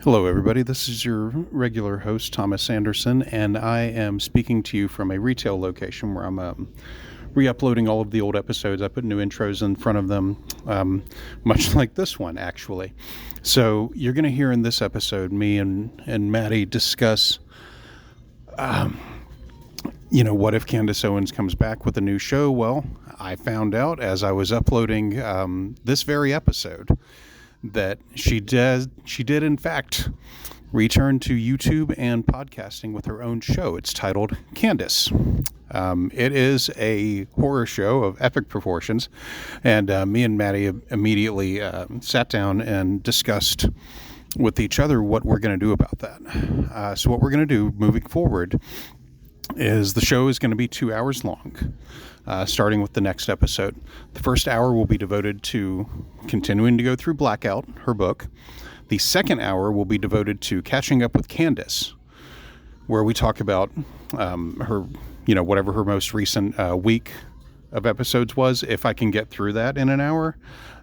Hello, everybody. This is your regular host, Thomas Anderson, and I am speaking to you from a retail location where I'm re-uploading all of the old episodes. I put new intros in front of them, much like this one, actually. So you're going to hear in this episode me and Maddie discuss, what if Candace Owens comes back with a new show? Well, I found out as I was uploading this very episode that she did in fact return to YouTube and podcasting with her own show. It's titled Candace. It is a horror show of epic proportions, and me and Maddie immediately sat down and discussed with each other what we're going to do about that. So what we're going to do moving forward is the show is going to be 2 hours long, starting with the next episode. The first hour will be devoted to continuing to go through Blackout, her book. The second hour will be devoted to catching up with Candace, where we talk about her, whatever her most recent week of episodes was, if I can get through that in an hour.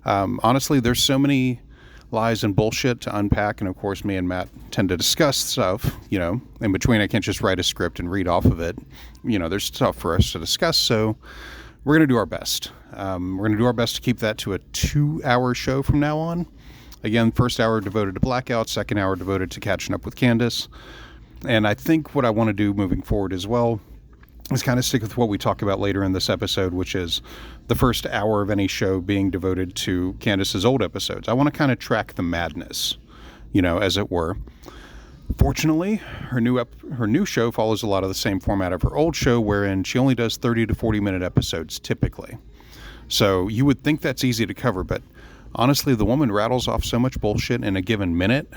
Honestly, there's so many lies and bullshit to unpack, and of course me and Matt tend to discuss stuff, in between. I can't just write a script and read off of it. There's stuff for us to discuss, so we're going to do our best. We're going to do our best to keep that to a 2-hour show from now on. Again, first hour devoted to Blackout, second hour devoted to catching up with Candace. And I think what I want to do moving forward as well is kind of stick with what we talk about later in this episode, which is the first hour of any show being devoted to Candace's old episodes. I want to kind of track the madness, as it were. Fortunately, her new show follows a lot of the same format of her old show, wherein she only does 30 to 40-minute episodes typically. So you would think that's easy to cover, but honestly, the woman rattles off so much bullshit in a given minute.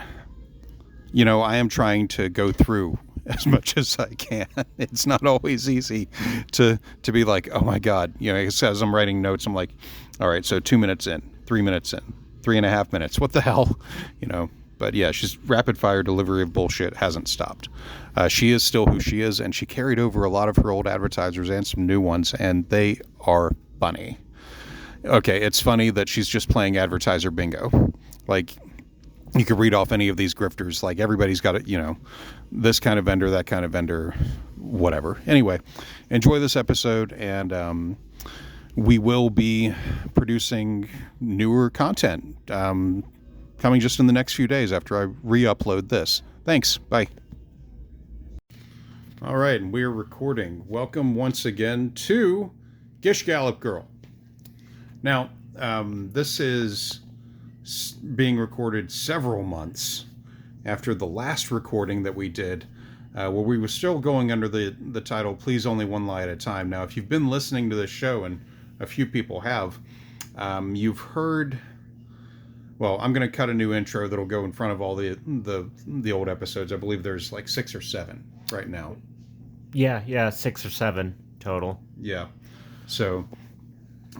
I am trying to go through as much as I can. It's not always easy to be like, oh my God, as I'm writing notes, I'm like, all right, so 2 minutes in, 3 minutes in, 3.5 minutes, what the hell, but yeah, she's rapid fire delivery of bullshit hasn't stopped. She is still who she is, and she carried over a lot of her old advertisers and some new ones, and they are funny. Okay, it's funny that she's just playing advertiser bingo. Like, you could read off any of these grifters. Like, everybody's got it, this kind of vendor, that kind of vendor, whatever. Anyway, enjoy this episode, and we will be producing newer content coming just in the next few days after I re-upload this. Thanks. Bye. All right, and we're recording. Welcome once again to Gishgallop Girl. Now, this is being recorded several months after the last recording that we did, where we were still going under the title, Please Only One Lie at a Time. Now, if you've been listening to this show, and a few people have, you've heard, well, I'm going to cut a new intro that'll go in front of all the old episodes. I believe there's like 6 or 7 right now. Yeah, 6 or 7 total. Yeah. So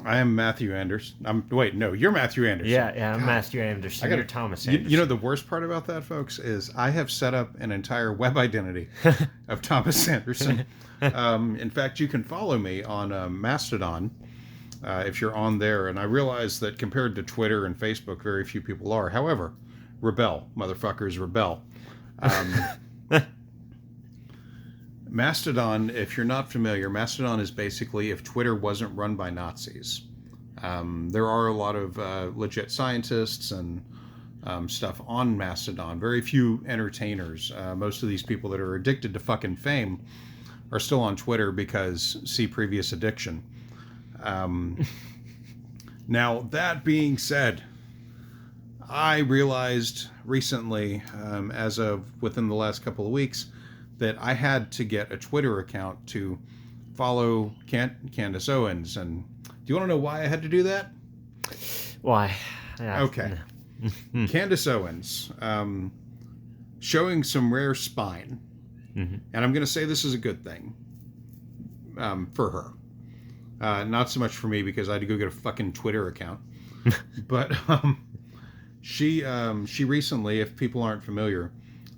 I am Matthew Anderson. You're Matthew Anderson. Yeah, I'm Matthew Anderson. You're Thomas Anderson. The worst part about that, folks, is I have set up an entire web identity of Thomas Anderson. In fact, you can follow me on Mastodon if you're on there. And I realize that compared to Twitter and Facebook, very few people are. However, rebel, motherfuckers, rebel. Mastodon, if you're not familiar, Mastodon is basically if Twitter wasn't run by Nazis. There are a lot of legit scientists and stuff on Mastodon. Very few entertainers. Most of these people that are addicted to fucking fame are still on Twitter because see previous addiction. Now, that being said, I realized recently, as of within the last couple of weeks, that I had to get a Twitter account to follow Candace Owens. And do you want to know why I had to do that? Why? Okay. Candace Owens, showing some rare spine. Mm-hmm. And I'm going to say this is a good thing for her. Not so much for me because I had to go get a fucking Twitter account. But she recently, if people aren't familiar,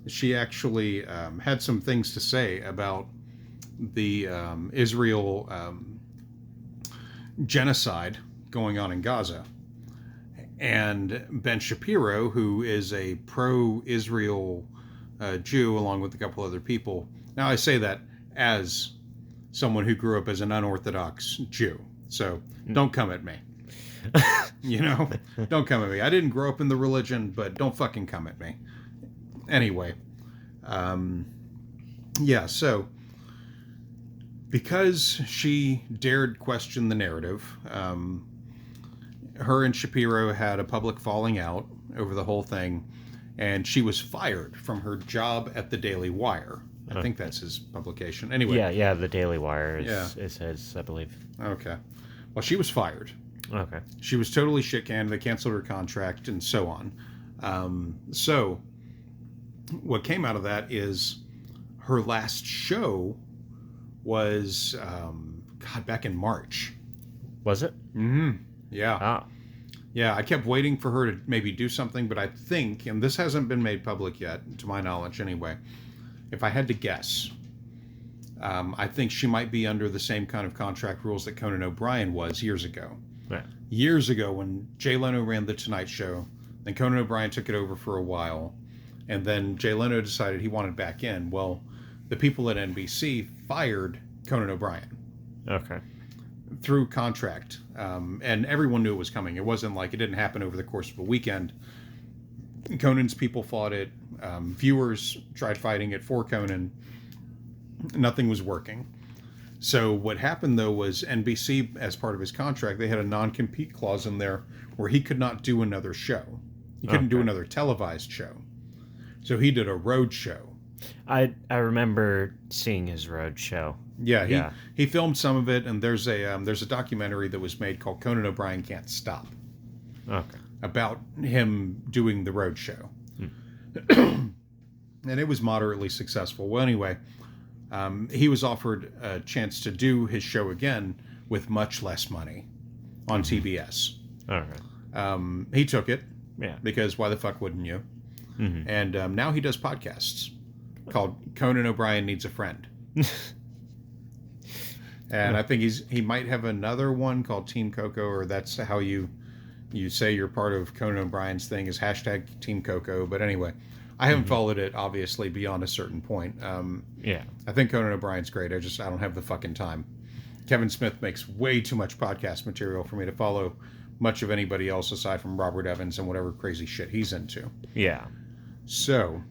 she actually had some things to say about the Israel genocide going on in Gaza. And Ben Shapiro, who is a pro-Israel Jew, along with a couple other people. Now, I say that as someone who grew up as an unorthodox Jew. So don't come at me. Don't come at me. I didn't grow up in the religion, but don't fucking come at me. Anyway, so because she dared question the narrative, her and Shapiro had a public falling out over the whole thing, and she was fired from her job at the Daily Wire. I think that's his publication. Anyway. Yeah, the Daily Wire is his, I believe. Okay. Well, she was fired. Okay. She was totally shit-canned. They canceled her contract and so on. So what came out of that is her last show was, back in March. Was it? Mm-hmm. Yeah. Ah. Yeah, I kept waiting for her to maybe do something, but I think, and this hasn't been made public yet, to my knowledge anyway, if I had to guess, I think she might be under the same kind of contract rules that Conan O'Brien was years ago. Right. Years ago when Jay Leno ran The Tonight Show, then Conan O'Brien took it over for a while, and then Jay Leno decided he wanted back in. Well, the people at NBC fired Conan O'Brien. Okay. Through contract. And everyone knew it was coming. It wasn't like it didn't happen over the course of a weekend. Conan's people fought it. Viewers tried fighting it for Conan. Nothing was working. So what happened, though, was NBC, as part of his contract, they had a non-compete clause in there where he could not do another show. He couldn't do another televised show. So he did a road show. I remember seeing his road show. Yeah, he filmed some of it, and there's a documentary that was made called Conan O'Brien Can't Stop. Okay. About him doing the road show. And it was moderately successful. Well, anyway, he was offered a chance to do his show again with much less money on TBS. Okay. He took it. Yeah. Because why the fuck wouldn't you? Mm-hmm. And now he does podcasts called Conan O'Brien Needs a Friend. And I think he might have another one called Team Coco, or that's how you say you're part of Conan O'Brien's thing is hashtag Team Coco. But anyway, I haven't followed it, obviously, beyond a certain point. I think Conan O'Brien's great. I don't have the fucking time. Kevin Smith makes way too much podcast material for me to follow much of anybody else aside from Robert Evans and whatever crazy shit he's into. Yeah. So,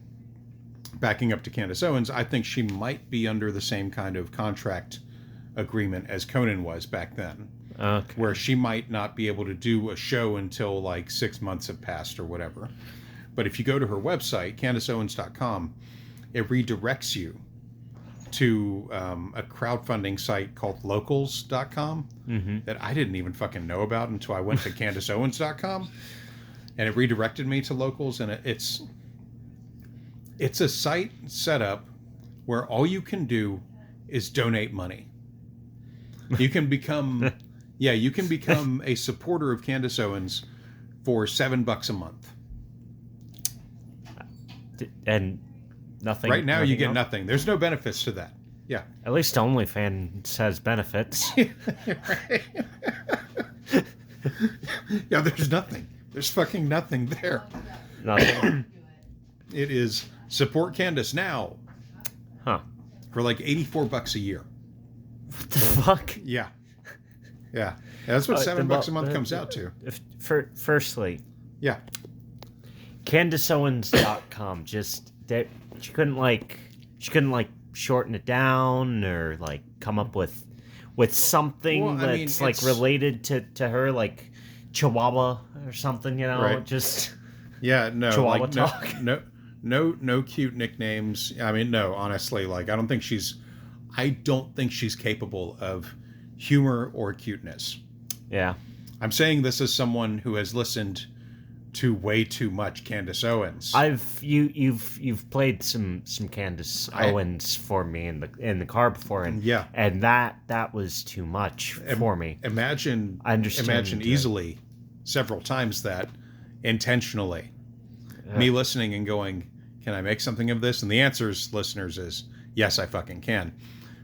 backing up to Candace Owens, I think she might be under the same kind of contract agreement as Conan was back then. Okay. Where she might not be able to do a show until like 6 months have passed or whatever. But if you go to her website, CandaceOwens.com, it redirects you to a crowdfunding site called Locals.com that I didn't even fucking know about until I went to CandaceOwens.com, and it redirected me to Locals, and it's a site set up where all you can do is donate money. You can become a supporter of Candace Owens for $7 a month. And nothing. Right now, you get nothing. There's no benefits to that. Yeah. At least OnlyFans has benefits. Right. Yeah, there's nothing. There's fucking nothing there. Nothing. It is support Candace now. Huh. For like $84 a year. What the fuck? Yeah. Yeah. That's what $7 a month comes out to. Firstly. Yeah. CandaceOwens.com. She couldn't shorten it down or like come up with something that's related to her, like Chihuahua or something, right. Just Chihuahua talk. No cute nicknames. I mean, no, honestly, I don't think she's capable of humor or cuteness. Yeah. I'm saying this as someone who has listened to way too much Candace Owens. You've played some Candace Owens for me in the car before, and that was too much for me. Imagine easily several times that intentionally. Me listening and going, can I make something of this? And the answers, listeners, is yes, I fucking can.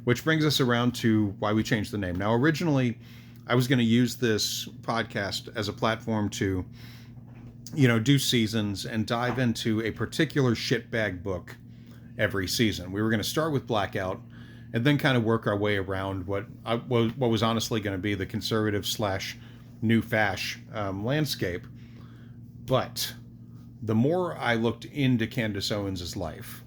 Which brings us around to why we changed the name. Now, originally, I was going to use this podcast as a platform to do seasons and dive into a particular shitbag book every season. We were going to start with Blackout and then kind of work our way around what was honestly going to be the conservative / new fash landscape. But the more I looked into Candace Owens' life,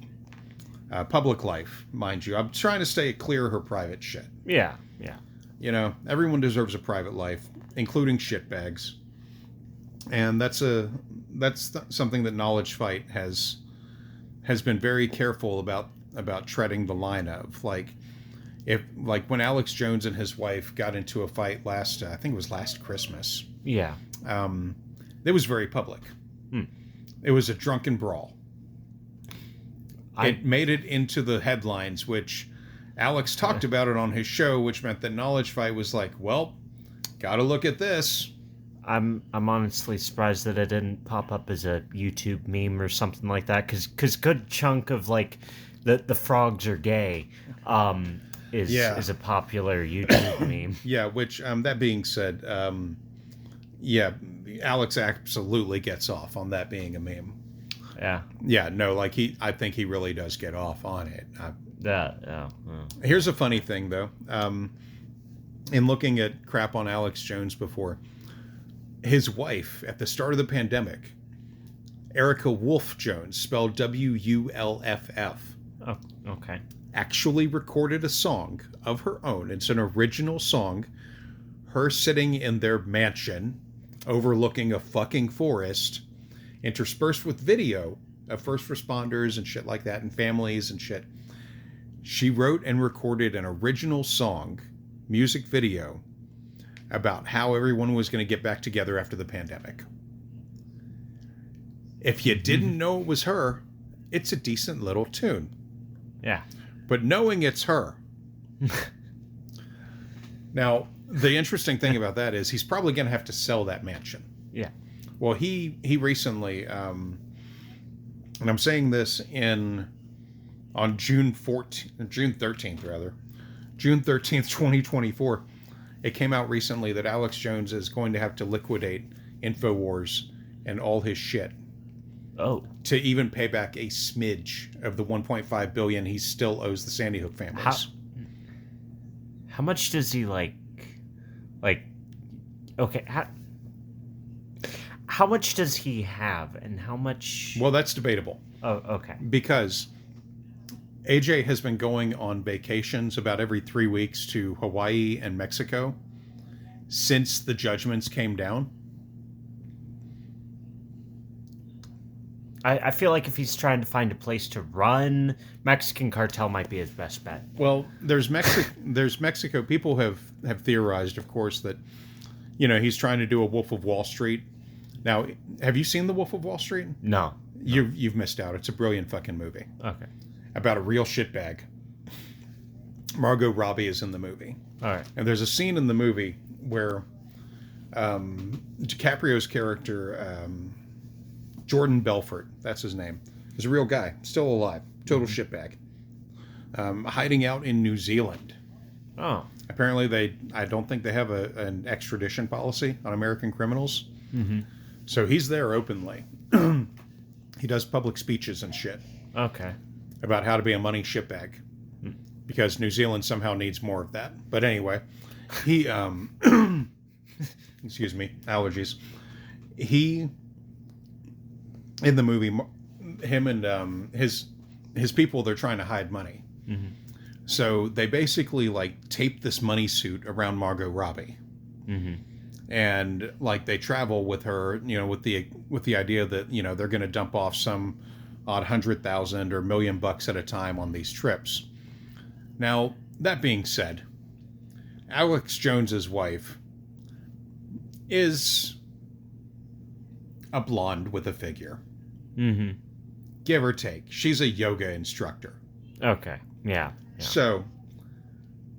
public life, mind you, I'm trying to stay clear of her private shit. Yeah. Everyone deserves a private life, including shitbags. And that's something that Knowledge Fight has been very careful about treading the line of. Like when Alex Jones and his wife got into a fight I think it was last Christmas. Yeah. It was very public. It was a drunken brawl. It made it into the headlines, which Alex talked about it on his show, which meant that Knowledge Fight was like, well, gotta look at this. I'm honestly surprised that it didn't pop up as a YouTube meme or something like that, because good chunk of like the frogs are gay is a popular YouTube meme. Yeah, which that being said, Alex absolutely gets off on that being a meme. Yeah. Yeah, no, like I think he really does get off on it. Yeah. Here's a funny thing though. In looking at crap on Alex Jones before, his wife at the start of the pandemic, Erica Wolf Jones, spelled WULFF. Oh, okay. Actually recorded a song of her own. It's an original song. Her sitting in their mansion, overlooking a fucking forest, interspersed with video of first responders and shit like that, and families and shit. She wrote and recorded an original song, music video, about how everyone was going to get back together after the pandemic. If you didn't know it was her, it's a decent little tune. Yeah. But knowing it's her. Now, the interesting thing about that is he's probably going to have to sell that mansion. Yeah. Well, he recently, and I'm saying this on June 13th, 2024, it came out recently that Alex Jones is going to have to liquidate InfoWars and all his shit. Oh. To even pay back a smidge of the $1.5 billion he still owes the Sandy Hook families. How much does he okay, how much does he have and how much? Well, that's debatable. Oh, okay. Because AJ has been going on vacations about every 3 weeks to Hawaii and Mexico since the judgments came down. I feel like if he's trying to find a place to run, Mexican cartel might be his best bet. Well, there's Mexico. People have theorized, of course, that he's trying to do a Wolf of Wall Street. Now, have you seen The Wolf of Wall Street? No. You've missed out. It's a brilliant fucking movie. Okay. About a real shitbag. Margot Robbie is in the movie. All right. And there's a scene in the movie where DiCaprio's character, Jordan Belfort, that's his name, is a real guy, still alive, total shitbag, hiding out in New Zealand. Oh. Apparently I don't think they have an extradition policy on American criminals. Mm-hmm. So he's there openly. He does public speeches and shit. Okay. About how to be a money shitbag. Because New Zealand somehow needs more of that. But anyway, he, excuse me, allergies. He, in the movie, him and his people, they're trying to hide money. Mm-hmm. So they basically tape this money suit around Margot Robbie. Mm-hmm. And they travel with her, with the idea that, they're going to dump off some odd $100,000 or $1 million at a time on these trips. Now, that being said, Alex Jones's wife is a blonde with a figure. Mm-hmm. Give or take. She's a yoga instructor. Okay. Yeah. So,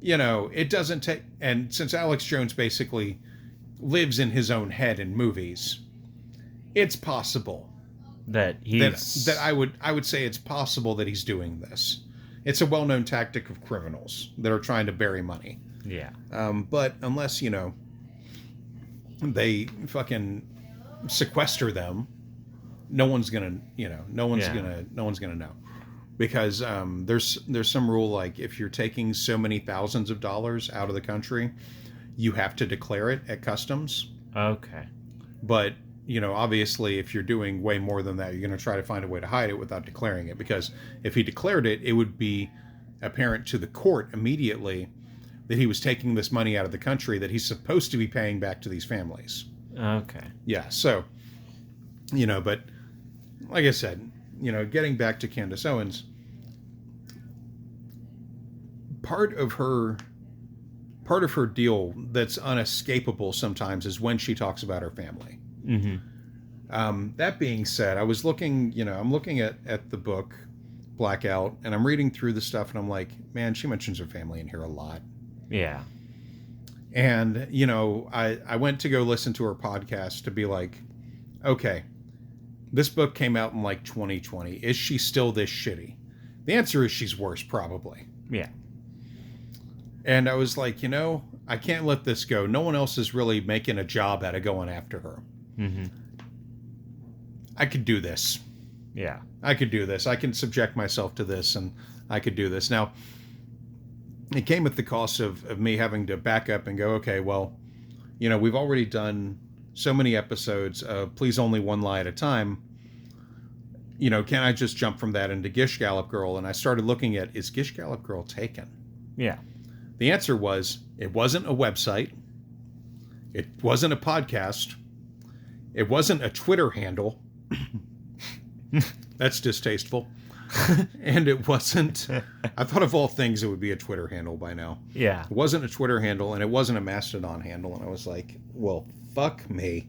it doesn't take... And since Alex Jones basically lives in his own head in movies, it's possible that he's... That I would say it's possible that he's doing this. It's a well-known tactic of criminals that are trying to bury money. Yeah. But unless, they fucking sequester them no one's gonna, no one's gonna know, because there's some rule, like if you're taking so many thousands of dollars out of the country, you have to declare it at customs. Okay. But obviously, if you're doing way more than that, you're going to try to find a way to hide it without declaring it. Because if he declared it, it would be apparent to the court immediately that he was taking this money out of the country that he's supposed to be paying back to these families. Okay. Yeah. So, but like I said, getting back to Candace Owens, part of her deal that's unescapable sometimes is when she talks about her family. Mm-hmm. That being said, I was looking, I'm looking at the book Blackout, and I'm reading through the stuff, and I'm like, man, she mentions her family in here a lot. Yeah. And, I went to go listen to her podcast to be like, okay, this book came out in like 2020. Is she still this shitty? The answer is she's worse, probably. Yeah. And I was like, I can't let this go. No one else is really making a job out of going after her. Mm-hmm. I could do this. Yeah. I could do this. I can subject myself to this, and I could do this. Now, it came at the cost of me having to back up and go, okay, well, we've already done so many episodes of Please Only One Lie at a Time. Can I just jump from that into Gishgallop Girl? And I started looking at, is Gishgallop Girl taken? Yeah. The answer was, it wasn't a website. It wasn't a podcast. It wasn't a Twitter handle. That's distasteful. And it wasn't, I thought of all things it would be a Twitter handle by now. Yeah. It wasn't a Twitter handle, and it wasn't a Mastodon handle. And I was like, well, fuck me.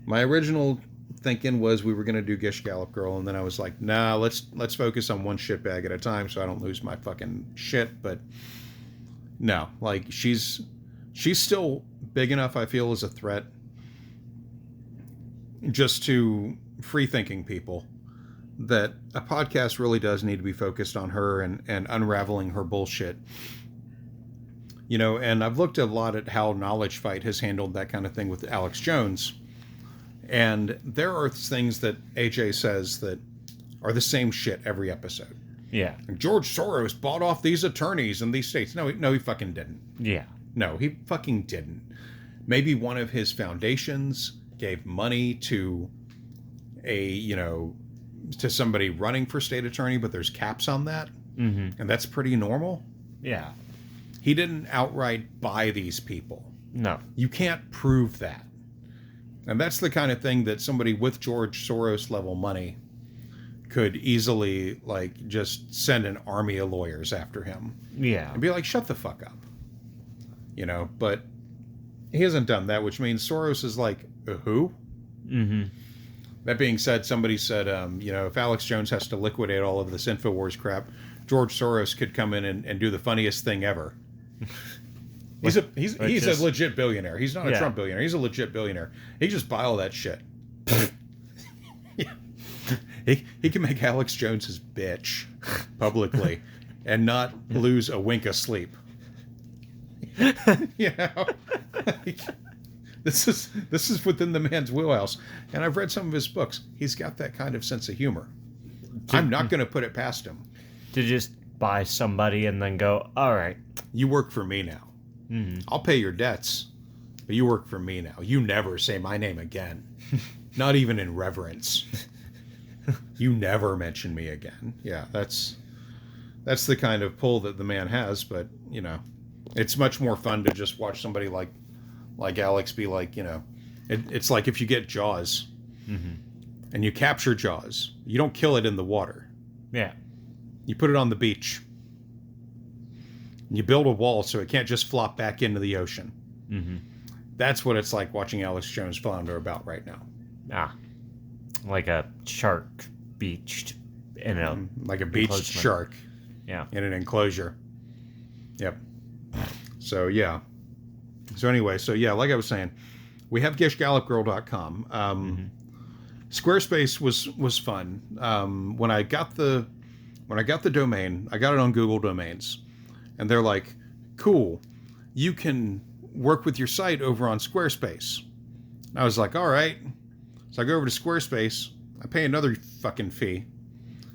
My original thinking was we were going to do Gishgallop Girl, and then I was like, nah, let's focus on one shitbag at a time so I don't lose my fucking shit. But no, like she's still big enough, I feel, as a threat just to free-thinking people, that a podcast really does need to be focused on her and unraveling her bullshit. And I've looked a lot at how Knowledge Fight has handled that kind of thing with Alex Jones. And there are things that AJ says that are the same shit every episode. Yeah. George Soros bought off these attorneys in these states. No, he fucking didn't. Yeah. No, he fucking didn't. Maybe one of his foundations gave money to to somebody running for state attorney, but there's caps on that. Mm-hmm. And that's pretty normal. Yeah. He didn't outright buy these people. No. You can't prove that. And that's the kind of thing that somebody with George Soros level money could easily, like, just send an army of lawyers after him. Yeah. And be like, shut the fuck up. But he hasn't done that, which means Soros is like, who? Mm-hmm. That being said, somebody said, if Alex Jones has to liquidate all of this InfoWars crap, George Soros could come in and do the funniest thing ever. He's a legit billionaire. He's not a Trump billionaire. He's a legit billionaire. He just buy all that shit. Yeah. He can make Alex Jones his bitch publicly and not lose a wink of sleep. This is within the man's wheelhouse. And I've read some of his books. He's got that kind of sense of humor. I'm not going to put it past him. To just buy somebody and then go, all right. You work for me now. Mm-hmm. I'll pay your debts, but you work for me now. You never say my name again. Not even in reverence. You never mention me again. Yeah, that's the kind of pull that the man has, but, it's much more fun to just watch somebody like Alex be like, it's like if you get Jaws mm-hmm. and you capture Jaws, you don't kill it in the water. Yeah. You put it on the beach. And you build a wall so it can't just flop back into the ocean. Mm-hmm. That's what it's like watching Alex Jones flounder about right now. Ah. Like a shark beached in a... like a beached shark. Yeah. In an enclosure. Yep. So, yeah. So, anyway, like I was saying, we have gishgallopgirl.com. Mm-hmm. Squarespace was fun. When I got the domain, I got it on Google Domains. And they're like, cool, you can work with your site over on Squarespace. And I was like, all right. So I go over to Squarespace, I pay another fucking fee.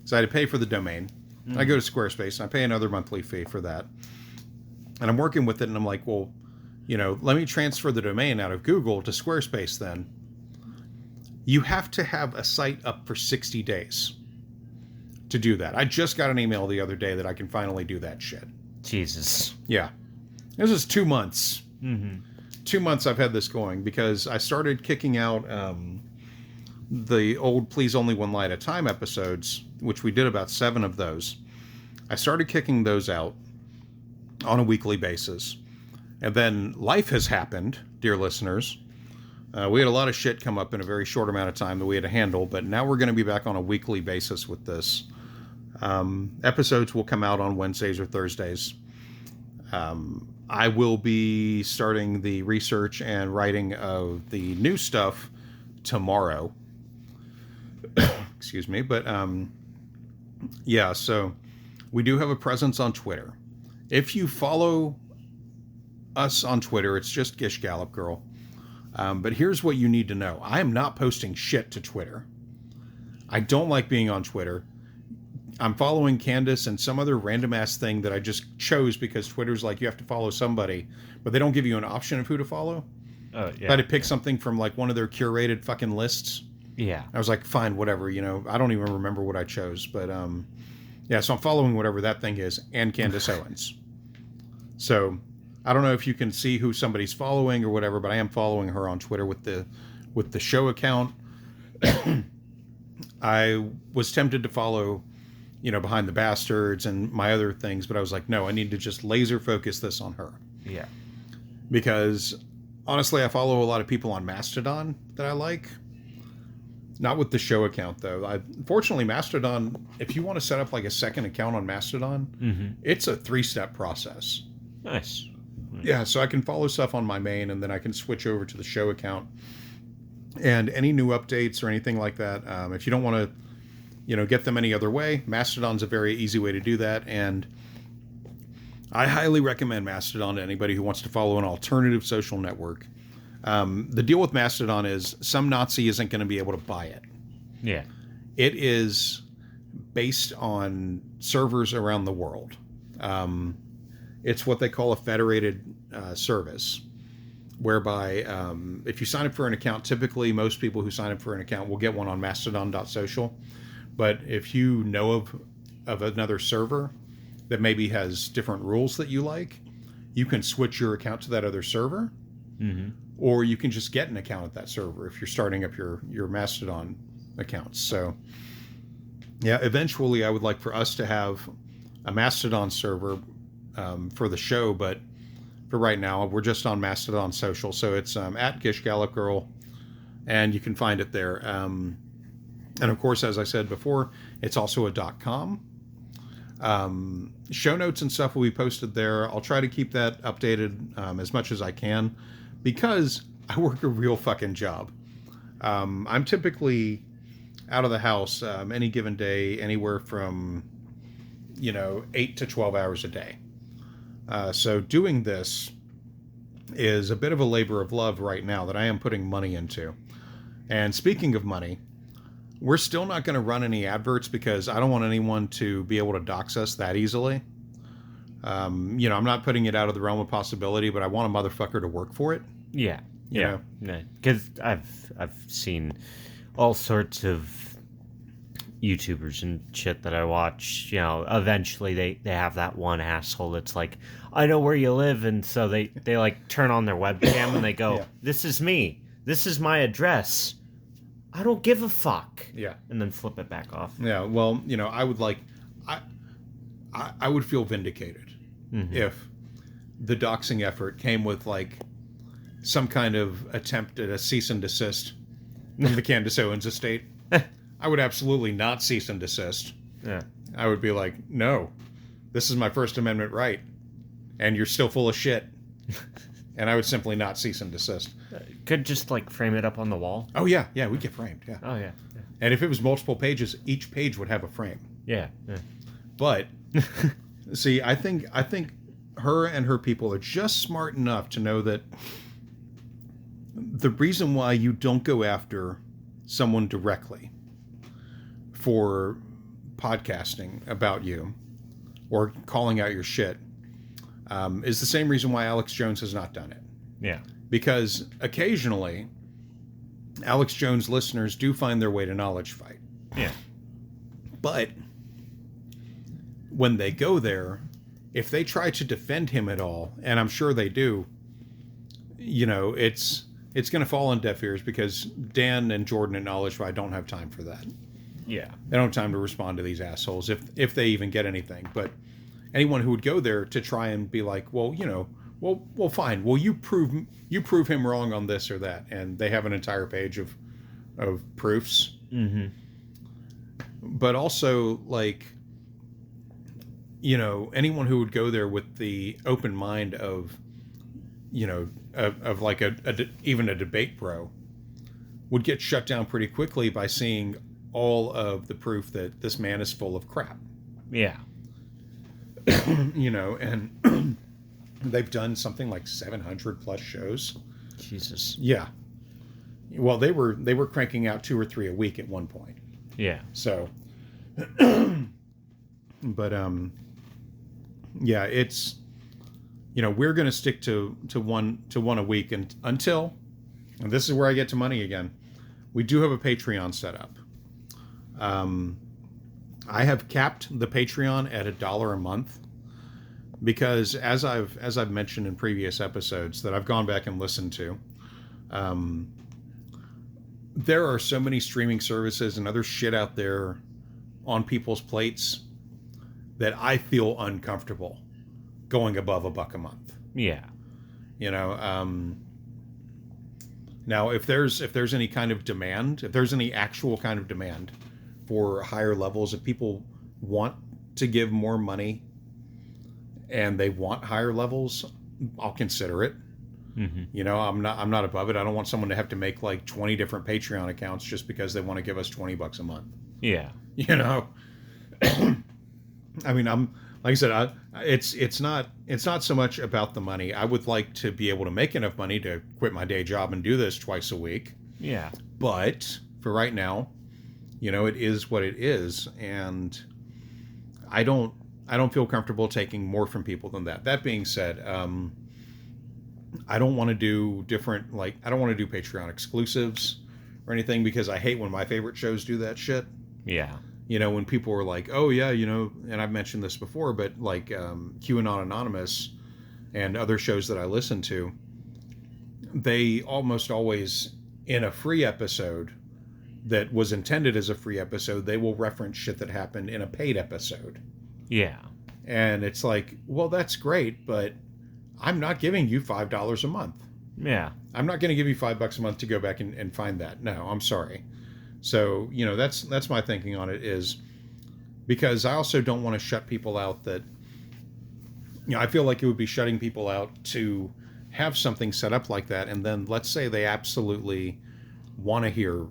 So I had to pay for the domain. I go to Squarespace, and I pay another monthly fee for that. And I'm working with it, and I'm like, well, let me transfer the domain out of Google to Squarespace then. You have to have a site up for 60 days to do that. I just got an email the other day that I can finally do that shit. Jesus. Yeah. This is 2 months. 2 months I've had this going because I started kicking out the old Please Only One Lie at a Time episodes, which we did about 7 of those. I started kicking those out on a weekly basis. And then life has happened, dear listeners. We had a lot of shit come up in a very short amount of time that we had to handle, but now we're going to be back on a weekly basis with this. Episodes will come out on Wednesdays or Thursdays. I will be starting the research and writing of the new stuff tomorrow. Excuse me. But, yeah, so we do have a presence on Twitter. If you follow us on Twitter, it's just Gishgallop Girl. But here's what you need to know. I am not posting shit to Twitter. I don't like being on Twitter. I'm following Candace and some other random ass thing that I just chose because Twitter's like, you have to follow somebody, but they don't give you an option of who to follow. Yeah. I had to pick something from like one of their curated fucking lists. Yeah. I was like, fine, whatever, I don't even remember what I chose, but, yeah, so I'm following whatever that thing is and Candace Owens. So I don't know if you can see who somebody's following or whatever, but I am following her on Twitter with the show account. I was tempted to follow, Behind the Bastards and my other things, but I was like, no, I need to just laser focus this on her. Yeah. Because honestly, I follow a lot of people on Mastodon that I like. Not with the show account, though. Fortunately, Mastodon, if you want to set up like a second account on Mastodon, it's a 3-step process. Nice. Yeah, so I can follow stuff on my main, and then I can switch over to the show account. And any new updates or anything like that, if you don't want to, get them any other way, Mastodon's a very easy way to do that. And I highly recommend Mastodon to anybody who wants to follow an alternative social network. The deal with Mastodon is some Nazi isn't going to be able to buy it. Yeah. It is based on servers around the world. It's what they call a federated service, whereby if you sign up for an account, typically most people who sign up for an account will get one on mastodon.social. But if you know of another server that maybe has different rules that you like, you can switch your account to that other server. Or you can just get an account at that server if you're starting up your Mastodon accounts. So, yeah, eventually I would like for us to have a Mastodon server for the show, but for right now, we're just on Mastodon social. So it's at Gishgallop Girl, and you can find it there. And of course, as I said before, it's also a .com. Show notes and stuff will be posted there. I'll try to keep that updated as much as I can, because I work a real fucking job. I'm typically out of the house any given day, anywhere from 8 to 12 hours a day. So doing this is a bit of a labor of love right now that I am putting money into. And speaking of money, we're still not going to run any adverts because I don't want anyone to be able to dox us that easily. I'm not putting it out of the realm of possibility, but I want a motherfucker to work for it. Yeah. Yeah. Because I've seen all sorts of YouTubers and shit that I watch, eventually they have that one asshole that's like, I know where you live, and so they like turn on their webcam and they go, yeah. This is me. This is my address. I don't give a fuck. Yeah. And then flip it back off. Yeah, well, I would I would feel vindicated if the doxing effort came with like some kind of attempt at a cease and desist from the Candace Owens estate. I would absolutely not cease and desist. Yeah. I would be like, no, this is my First Amendment right, and you're still full of shit. And I would simply not cease and desist. Could just like frame it up on the wall. Oh yeah, we get framed. Yeah. Oh yeah. And if it was multiple pages, each page would have a frame. Yeah. But see, I think her and her people are just smart enough to know that the reason why you don't go after someone directly for podcasting about you or calling out your shit is the same reason why Alex Jones has not done it. Yeah. Because occasionally, Alex Jones listeners do find their way to Knowledge Fight. Yeah. But when they go there, if they try to defend him at all, and I'm sure they do, it's going to fall on deaf ears because Dan and Jordan at Knowledge Fight don't have time for that. Yeah. They don't have time to respond to these assholes if they even get anything. But anyone who would go there to try and be like, well, fine. Well, you prove him wrong on this or that, and they have an entire page of proofs. Mm-hmm. But also, like, anyone who would go there with the open mind of, of like even a debate pro would get shut down pretty quickly by seeing all of the proof that this man is full of crap. Yeah. And they've done something like 700 plus shows. Jesus. Yeah. Well, they were cranking out 2 or 3 a week at one point. Yeah. So, but yeah, it's we're going to stick to one a week and until, and this is where I get to money again. We do have a Patreon set up. I have capped the Patreon at $1 a month because as I've mentioned in previous episodes that I've gone back and listened to, there are so many streaming services and other shit out there on people's plates that I feel uncomfortable going above $1 a month. Yeah. Now if there's any kind of demand, if there's any actual kind of demand for higher levels, if people want to give more money and they want higher levels, I'll consider it. Mm-hmm. I'm not above it. I don't want someone to have to make like 20 different Patreon accounts just because they want to give us $20 a month. Yeah. I mean, like I said, it's not so much about the money. I would like to be able to make enough money to quit my day job and do this twice a week. Yeah. But for right now, it is what it is, and I don't feel comfortable taking more from people than that. That being said, I don't want to do I don't want to do Patreon exclusives or anything because I hate when my favorite shows do that shit. Yeah. When people are like, oh yeah, and I've mentioned this before, but like QAnon Anonymous and other shows that I listen to, they almost always, in a free episode that was intended as a free episode, they will reference shit that happened in a paid episode. Yeah. And it's like, well, that's great, but I'm not giving you $5 a month. Yeah. I'm not going to give you $5 a month to go back and find that. No, I'm sorry. So, that's my thinking on it, is because I also don't want to shut people out that, I feel like it would be shutting people out to have something set up like that. And then let's say they absolutely want to hear,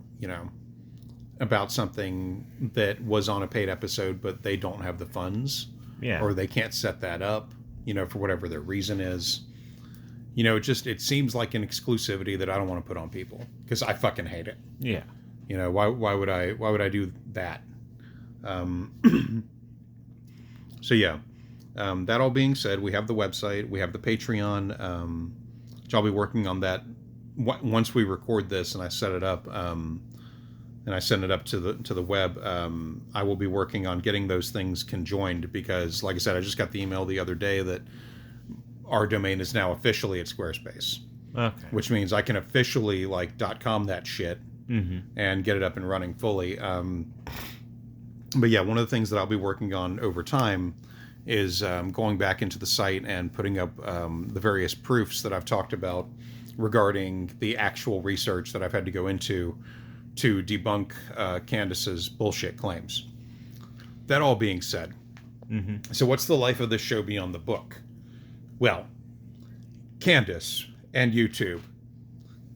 about something that was on a paid episode, but they don't have the funds. Yeah. Or they can't set that up, for whatever their reason is. It seems like an exclusivity that I don't want to put on people because I fucking hate it. Yeah. Why would I do that? So yeah, that all being said, we have the website, we have the Patreon, which I'll be working on that once we record this and I set it up, and I send it up to the web. I will be working on getting those things conjoined because, like I said, I just got the email the other day that our domain is now officially at Squarespace. Okay. Which means I can officially .com that shit. Mm-hmm. And get it up and running fully. But yeah, one of the things that I'll be working on over time is going back into the site and putting up the various proofs that I've talked about regarding the actual research that I've had to go into to debunk Candace's bullshit claims. That all being said, mm-hmm. So what's the life of this show beyond the book? Well, Candace and YouTube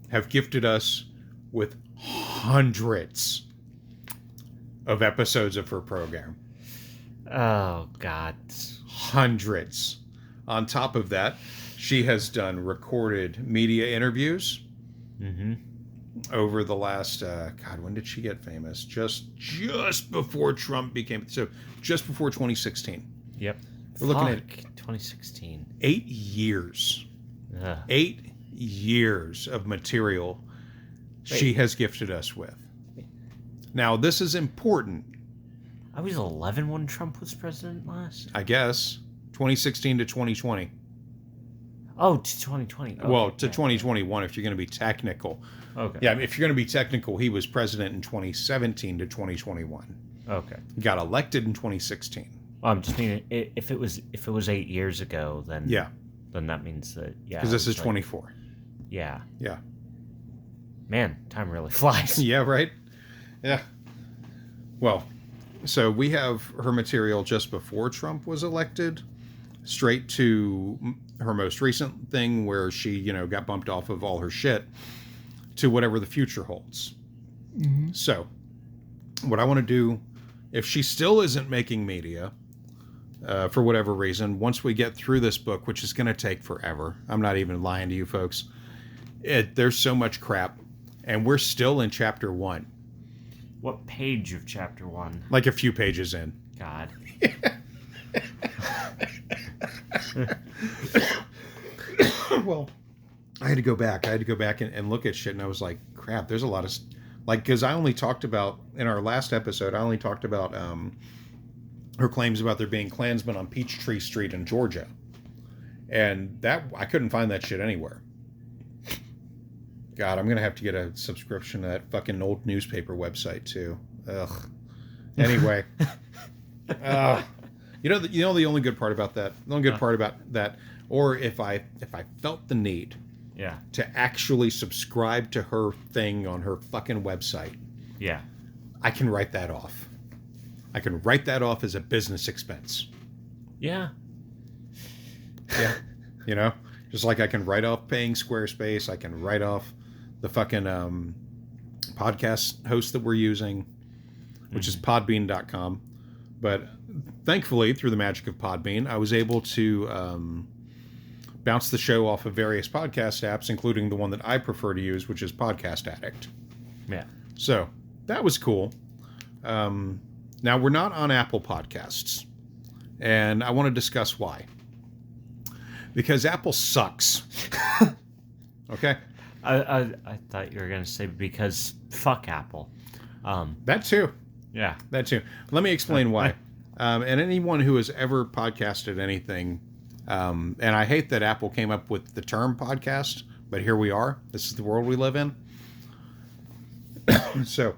have gifted us with hundreds of episodes of her program. Oh, God. Hundreds. On top of that, she has done recorded media interviews. Mm-hmm. over the last, God, when did she get famous? Just before Trump became, so just before 2016. Yep. We're looking at 2016. 8 years. 8 years of material she has gifted us with. Now, this is important. I was 11 when Trump was president last? I guess. 2016 to 2020. Oh, to 2020. Okay. Well, to 2021 if you're going to be technical. Okay. Yeah, if you're going to be technical, he was president in 2017 to 2021. Okay. He got elected in 2016. Well, I'm just meaning if it was 8 years ago, then then that means that because this is 24. Yeah. Yeah. Man, time really flies. Yeah, right? Yeah. Well, so we have her material just before Trump was elected, straight to her most recent thing where she, got bumped off of all her shit, to whatever the future holds. Mm-hmm. So, what I want to do, if she still isn't making media, for whatever reason, once we get through this book, which is going to take forever, I'm not even lying to you folks, there's so much crap, and we're still in chapter 1. What page of chapter 1? Like a few pages in. God. Well, I had to go back. And look at shit, and I was like, crap, there's a lot of... because I only talked about, in our last episode, her claims about there being Klansmen on Peachtree Street in Georgia. And that, I couldn't find that shit anywhere. God, I'm going to have to get a subscription to that fucking old newspaper website, too. Ugh. Anyway. The only good part about that, or if I felt the need to actually subscribe to her thing on her fucking website, I can write that off. I can write that off as a business expense. Yeah. Yeah. Just like I can write off paying Squarespace, I can write off the fucking podcast host that we're using, which is podbean.com. But thankfully, through the magic of Podbean, I was able to bounce the show off of various podcast apps, including the one that I prefer to use, which is Podcast Addict. Yeah. So that was cool. Now, we're not on Apple Podcasts, and I want to discuss why. Because Apple sucks. Okay? I thought you were going to say because fuck Apple. That too. Yeah. That too. Let me explain why. And anyone who has ever podcasted anything, and I hate that Apple came up with the term podcast, but here we are. This is the world we live in. So,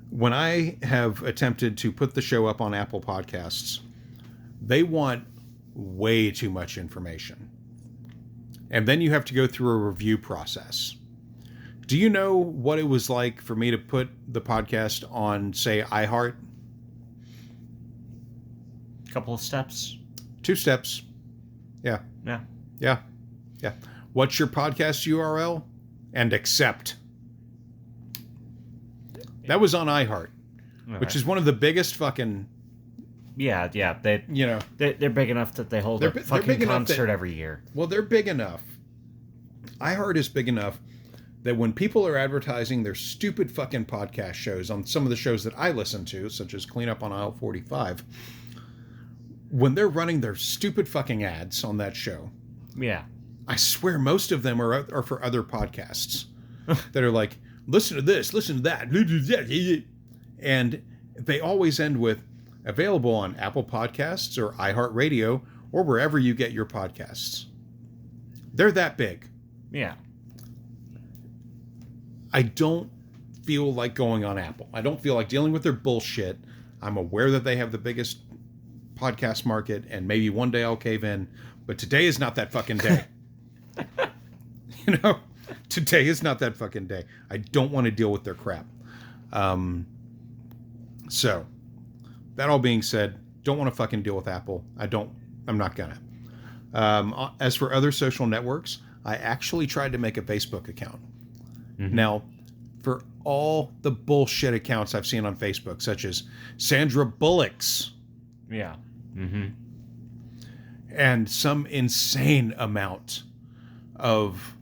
when I have attempted to put the show up on Apple Podcasts, they want way too much information. And then you have to go through a review process. Do you know what it was like for me to put the podcast on, say, iHeart? Couple of steps. 2 steps. Yeah. Yeah. What's your podcast URL? And accept. That was on iHeart, which is one of the biggest fucking... Yeah. They're big enough that they hold a fucking concert every year. Well, they're big enough. iHeart is big enough that when people are advertising their stupid fucking podcast shows on some of the shows that I listen to, such as Clean Up on Aisle 45, when they're running their stupid fucking ads on that show, I swear most of them are for other podcasts that are like, listen to this, listen to that, and they always end with available on Apple Podcasts or iHeartRadio or wherever you get your podcasts. They're that big. Yeah. I don't feel like going on Apple. I don't feel like dealing with their bullshit. I'm aware that they have the biggest podcast market, and maybe one day I'll cave in, but today is not that fucking day. Today is not that fucking day. I don't want to deal with their crap. So, that all being said, don't want to fucking deal with Apple. I'm not gonna. As for other social networks, I actually tried to make a Facebook account. Mm-hmm. Now, for all the bullshit accounts I've seen on Facebook, such as Sandra Bullock's. Yeah. Mm-hmm. And some insane amount of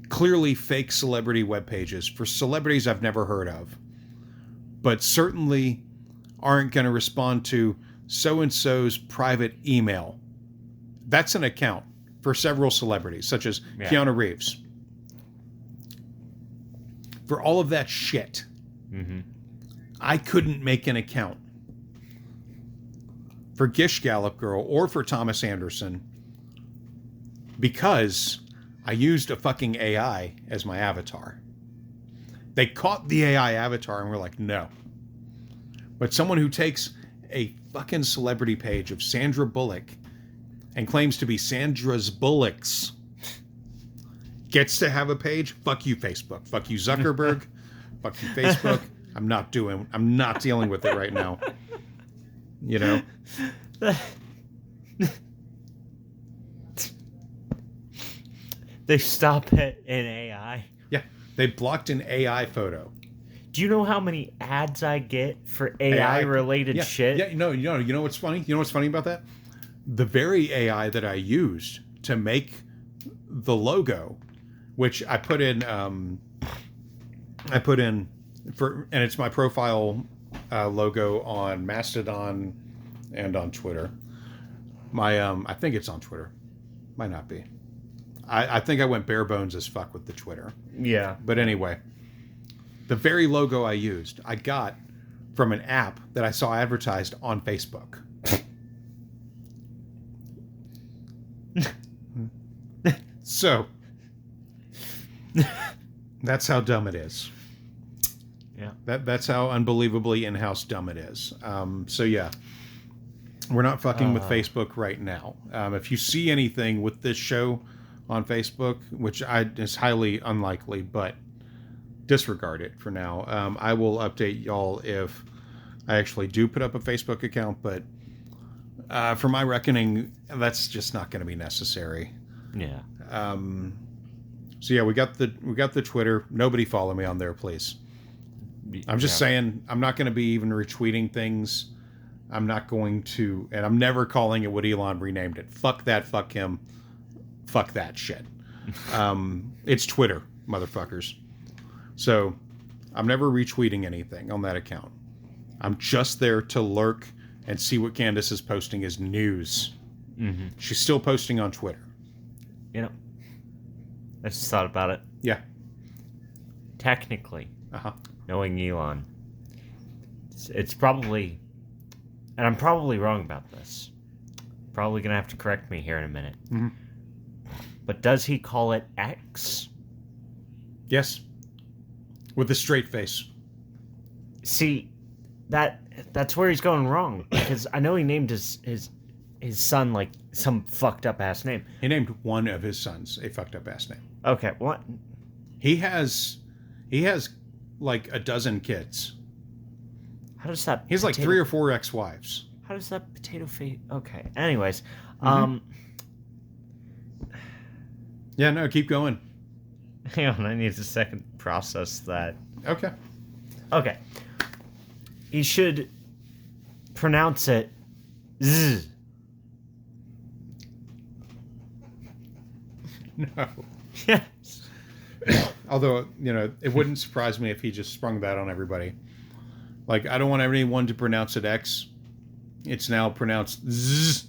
clearly fake celebrity web pages for celebrities I've never heard of, but certainly aren't going to respond to so-and-so's private email. That's an account for several celebrities, such as Keanu Reeves. For all of that shit, I couldn't make an account for Gishgallop Girl or for Thomas Anderson because I used a fucking AI as my avatar. They caught the AI avatar and were like, no. But someone who takes a fucking celebrity page of Sandra Bullock and claims to be Sandra's Bullocks gets to have a page? Fuck you, Facebook. Fuck you, Zuckerberg. Fuck you, Facebook. I'm not dealing with it right now. You know? They stop at an AI. Yeah, they blocked an AI photo. Do you know how many ads I get for AI related shit? Yeah, you know what's funny? You know what's funny about that? The very AI that I used to make the logo, which I put in for, and it's my profile logo on Mastodon and on Twitter. I think it's on Twitter. Might not be. I think I went bare bones as fuck with the Twitter. Yeah. But anyway, the very logo I used, I got from an app that I saw advertised on Facebook. So, that's how dumb it is. Yeah. That's how unbelievably in-house dumb it is. So yeah, we're not fucking with Facebook right now. If you see anything with this show on Facebook, which is highly unlikely, but disregard it for now. I will update y'all if I actually do put up a Facebook account, but for my reckoning, that's just not going to be necessary. Yeah. So yeah, we got the Twitter. Nobody follow me on there, please. I'm just saying, I'm not going to be even retweeting things. I'm not going to, and I'm never calling it what Elon renamed it. Fuck that, fuck him, fuck that shit. It's Twitter, motherfuckers. So I'm never retweeting anything on that account. I'm just there to lurk and see what Candace is posting as news. Mm-hmm. She's still posting on Twitter. You know, I just thought about it. Yeah. Technically, knowing Elon, it's probably, and I'm probably wrong about this. Probably going to have to correct me here in a minute. Mm-hmm. But does he call it X? Yes. With a straight face. See, that's where he's going wrong. Because I know he named his son like some fucked up ass name. He named one of his sons a fucked up ass name. Okay, what? He has like a dozen kids. How does that? He's like 3 or 4 ex-wives. How does that potato face? Okay. Anyways, Yeah, no, keep going. hang on, I need a second to process that. Okay. Okay. He should pronounce it Z. No. Yes. Although, it wouldn't surprise me if he just sprung that on everybody. Like, I don't want anyone to pronounce it X. It's now pronounced Z.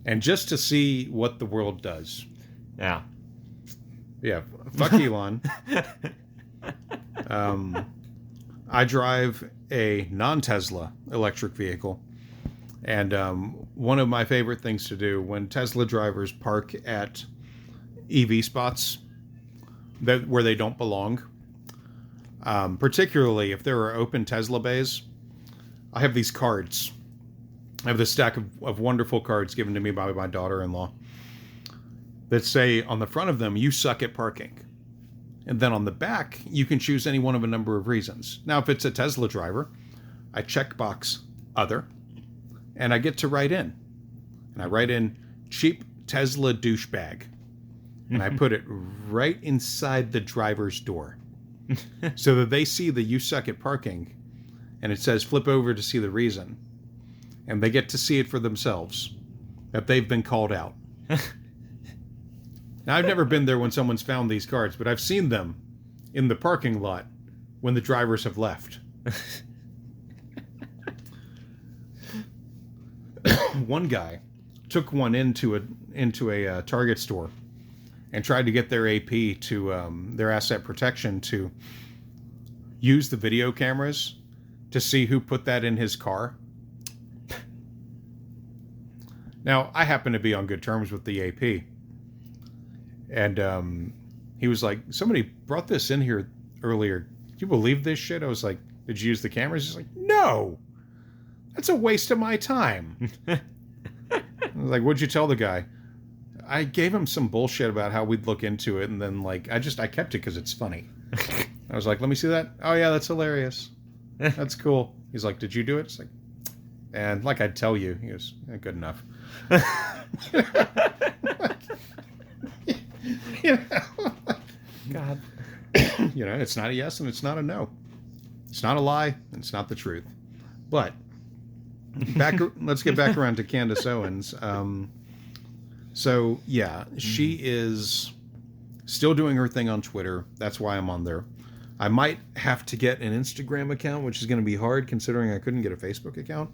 And just to see what the world does. Yeah. Yeah. Fuck Elon. I drive a non-Tesla electric vehicle. And one of my favorite things to do when Tesla drivers park at EV spots where they don't belong, particularly if there are open Tesla bays, I have these cards. I have this stack of wonderful cards given to me by my daughter-in-law that say on the front of them, "You suck at parking." And then on the back, you can choose any one of a number of reasons. Now, if it's a Tesla driver, I checkbox other, and I get to write in. And I write in cheap Tesla douchebag. And I put it right inside the driver's door so that they see the "you suck at parking," and it says flip over to see the reason. And they get to see it for themselves, that they've been called out. And Now, I've never been there when someone's found these cards, but I've seen them in the parking lot when the drivers have left. One guy took one into a Target store and tried to get their AP to their asset protection to use the video cameras to see who put that in his car. Now, I happen to be on good terms with the AP. And he was like, somebody brought this in here earlier. Do you believe this shit? I was like, did you use the cameras? He's like, no. That's a waste of my time. I was like, what'd you tell the guy? I gave him some bullshit about how we'd look into it. And then, like, I kept it because it's funny. I was like, let me see that. Oh, yeah, that's hilarious. That's cool. He's like, did you do it? It's like, and like I'd tell you. He goes, yeah, good enough. You know, God. You know, it's not a yes and it's not a no. It's not a lie and it's not the truth. But let's get back around to Candace Owens. So yeah, she is still doing her thing on Twitter. That's why I'm on there. I might have to get an Instagram account, which is going to be hard considering I couldn't get a Facebook account.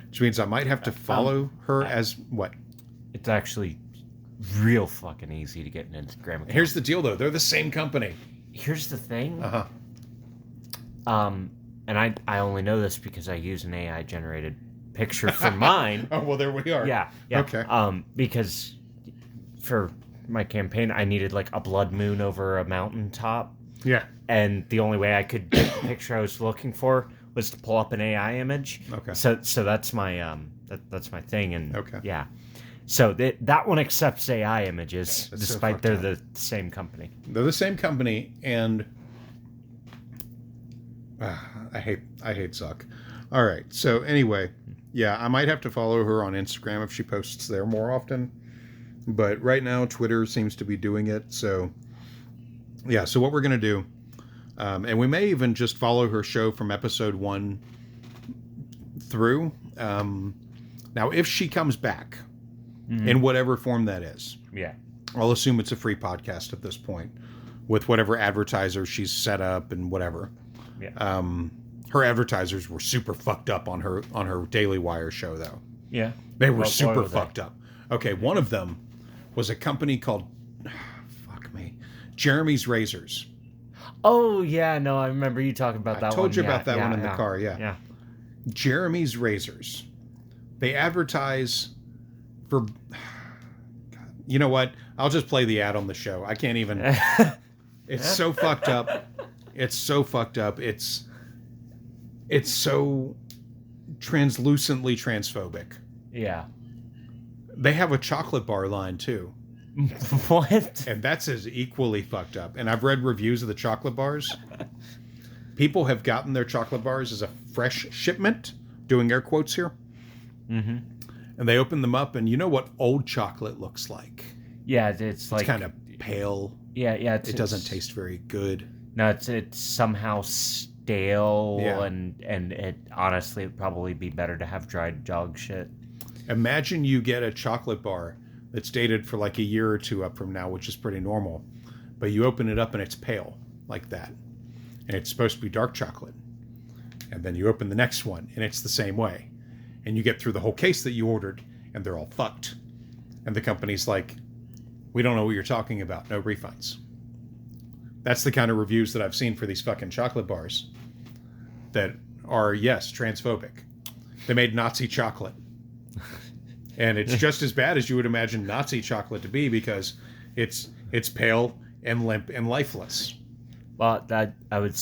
Which means I might have to follow her as what? It's actually real fucking easy to get an Instagram account. Here's the deal, though. They're the same company. Here's the thing. Uh-huh. And I only know this because I use an AI-generated picture for mine. Oh, well, there we are. Yeah. Okay. Because for my campaign, I needed, like, a blood moon over a mountaintop. Yeah. And the only way I could get the picture I was looking for was to pull up an AI image. Okay. So that's my that's my thing. And okay. Yeah. So that one accepts AI images, That's despite they're the same company. They're the same company, and I hate Zuck. All right. So anyway, yeah, I might have to follow her on Instagram if she posts there more often. But right now, Twitter seems to be doing it. So yeah. So what we're gonna do, and we may even just follow her show from episode 1 through. Now, if she comes back. Mm-hmm. In whatever form that is. Yeah. I'll assume it's a free podcast at this point with whatever advertiser she's set up and whatever. Yeah. Her advertisers were super fucked up on her Daily Wire show, though. Yeah. They were super fucked up. Okay, one of them was a company called, Jeremy's Razors. Oh, yeah, no, I remember you talking about that one. I told you about that one in the car, yeah. Yeah. Jeremy's Razors. They advertise... For, God, you know what? I'll just play the ad on the show. I can't even. It's so fucked up. It's so fucked up. It's so translucently transphobic. Yeah. They have a chocolate bar line too. What? And that's as equally fucked up. And I've read reviews of the chocolate bars. People have gotten their chocolate bars as a fresh shipment, doing air quotes here. Mm-hmm. And they open them up, and you know what old chocolate looks like? Yeah, it's like... It's kind of pale. Yeah. It doesn't taste very good. No, it's somehow stale, yeah. and it honestly would probably be better to have dried dog shit. Imagine you get a chocolate bar that's dated for like a year or two up from now, which is pretty normal. But you open it up, and it's pale like that. And it's supposed to be dark chocolate. And then you open the next one, and it's the same way. And you get through the whole case that you ordered, and they're all fucked. And the company's like, we don't know what you're talking about. No refunds. That's the kind of reviews that I've seen for these fucking chocolate bars that are, yes, transphobic. They made Nazi chocolate. And it's just as bad as you would imagine Nazi chocolate to be because it's pale and limp and lifeless. Well, I would...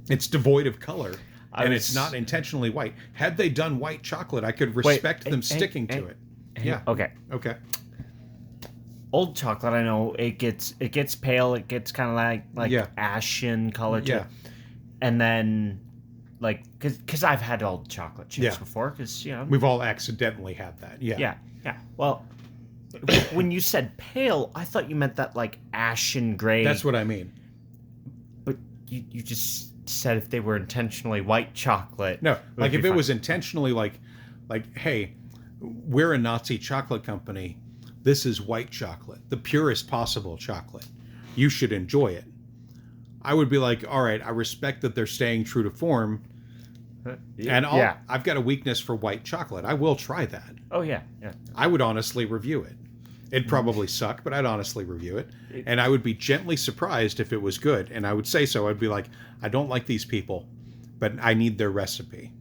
It's devoid of color. And it's not intentionally white. Had they done white chocolate, I could respect them sticking to it. Yeah. Okay. Old chocolate, I know it gets pale. It gets kind of like ashen color to it. And then, like, because I've had old chocolate chips before. Because we've all accidentally had that. Yeah. Well, when you said pale, I thought you meant that like ashen gray. That's what I mean. But you just said if they were intentionally white chocolate. No, like if it was intentionally like, hey, we're a Nazi chocolate company. this is white chocolate, the purest possible chocolate. You should enjoy it. I would be like, all right, I respect that they're staying true to form. And I've got a weakness for white chocolate. I will try that. Oh, yeah. Yeah. I would honestly review it. It'd probably suck, but I'd honestly review it. And I would be gently surprised if it was good. And I would say so. I'd be like, I don't like these people, but I need their recipe.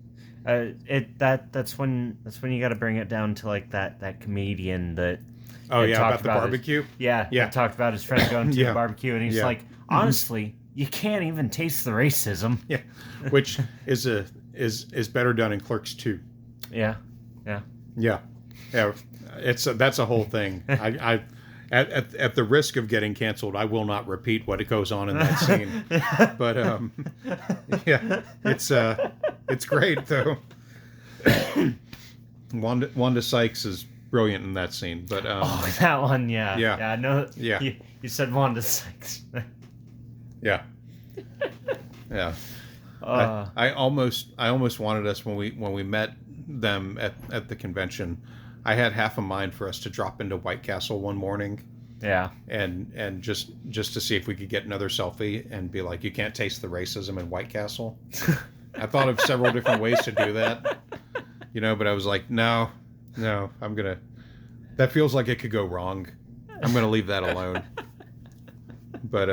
That's when you got to bring it down to like that comedian that. Oh yeah, about the barbecue. Yeah. Talked about his friend going to the barbecue, and he's like, honestly, you can't even taste the racism. Yeah, which is better done in Clerks 2. Yeah. That's a whole thing. I at the risk of getting canceled, I will not repeat what it goes on in that scene. But yeah, it's great though. Wanda Sykes is brilliant in that scene. But that one, yeah, I know. Yeah, you said Wanda Sykes. Yeah. I almost wanted us when we met them at the convention. I had half a mind for us to drop into White Castle one morning. Yeah. And just to see if we could get another selfie and be like, you can't taste the racism in White Castle. I thought of several different ways to do that, but I was like, no, that feels like it could go wrong. I'm going to leave that alone. But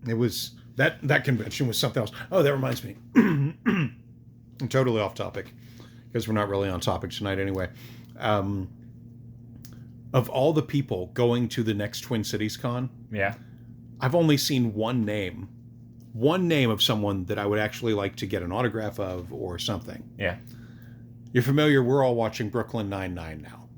it was that convention was something else. Oh, that reminds me. I'm totally off topic because we're not really on topic tonight anyway. Of all the people going to the next Twin Cities Con, I've only seen one name of someone that I would actually like to get an autograph of or something. Yeah. You're familiar, we're all watching Brooklyn Nine-Nine now.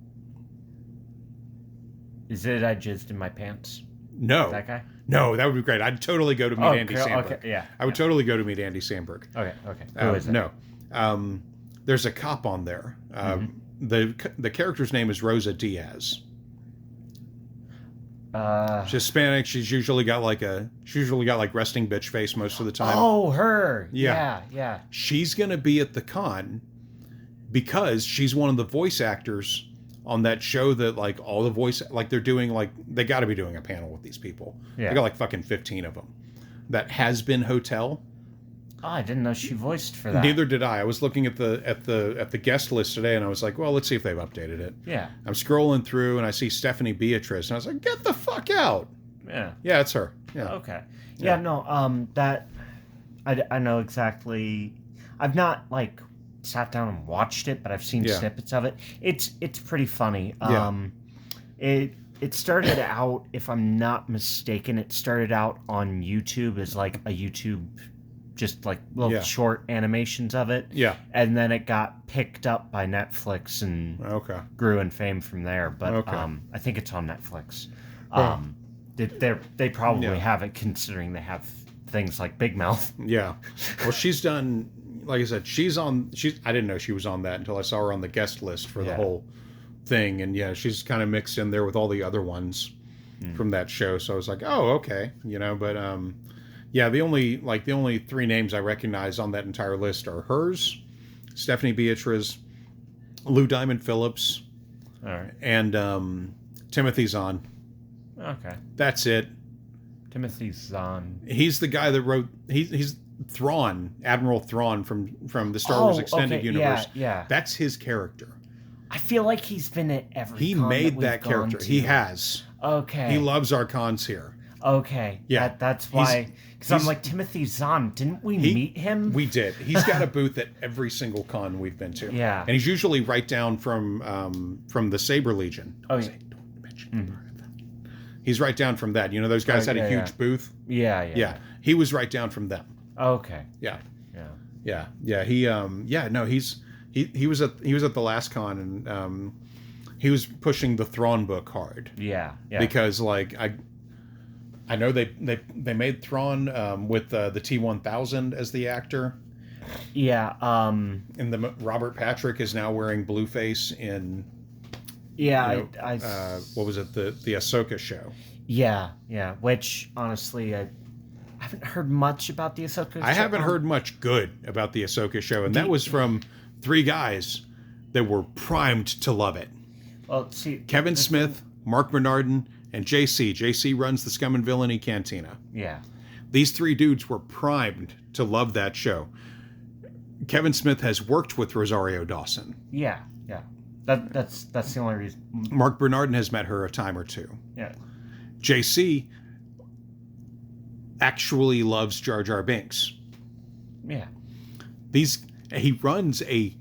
Is it I jizzed in my pants? No. That guy? No, that would be great. I'd totally go to meet Andy Samberg. Okay, yeah. I would totally go to meet Andy Samberg. Okay. Who is it? No. There's a cop on there. The character's name is Rosa Diaz. She's Hispanic. She's usually got like resting bitch face most of the time. Oh, her. Yeah. She's gonna be at the con because she's one of the voice actors on that show that like all the voice they're doing they got to be doing a panel with these people. Yeah. They got like fucking 15 of them. That Has Been Hotel. Oh, I didn't know she voiced for that. Neither did I. I was looking at the guest list today, and I was like, well, let's see if they've updated it. Yeah. I'm scrolling through, and I see Stephanie Beatrice, and I was like, get the fuck out. Yeah. Yeah, it's her. Yeah. Okay. Yeah. No. That I know exactly. I've not sat down and watched it, but I've seen snippets of it. It's pretty funny. It started out, if I'm not mistaken, on YouTube as a YouTube, just little short animations of it. Yeah. And then it got picked up by Netflix and grew in fame from there. But I think it's on Netflix. They probably have it, considering they have things like Big Mouth. Yeah. Well, she's done. Like I said, I didn't know she was on that until I saw her on the guest list for the whole thing. And she's kind of mixed in there with all the other ones from that show. So I was like, oh, okay. But the only three names I recognize on that entire list are hers, Stephanie Beatriz, Lou Diamond Phillips, all right, and Timothy Zahn. Okay. That's it. Timothy Zahn. He's the guy that wrote he's Thrawn, Admiral Thrawn from the Star Wars Extended Universe. Yeah. That's his character. I feel like he's been at every He con made that character. He has. Okay. He loves our cons here. Okay. Yeah. That's why. Because I'm like, Timothy Zahn, didn't we meet him? We did. He's got a booth at every single con we've been to. Yeah. And he's usually right down from the Saber Legion. Oh, yeah. Don't mention part of that. He's right down from that. Those guys had a huge booth? Yeah. He was right down from them. Okay. Yeah. He he was at the last con, and he was pushing the Thrawn book hard. Yeah. Because I know they made Thrawn with the T-1000 as the actor. Yeah. And the Robert Patrick is now wearing blueface in. Yeah. What was it? The Ahsoka show. Yeah. Which honestly, I haven't heard much about the Ahsoka show. I haven't heard much good about the Ahsoka show, and that was from three guys that were primed to love it. Well, see, Kevin Smith, Mark Bernardin, and JC. JC runs the Scum and Villainy Cantina. Yeah. These 3 dudes were primed to love that show. Kevin Smith has worked with Rosario Dawson. Yeah. That's the only reason. Mark Bernardin has met her a time or 2. Yeah. JC actually loves Jar Jar Binks. Yeah. He runs a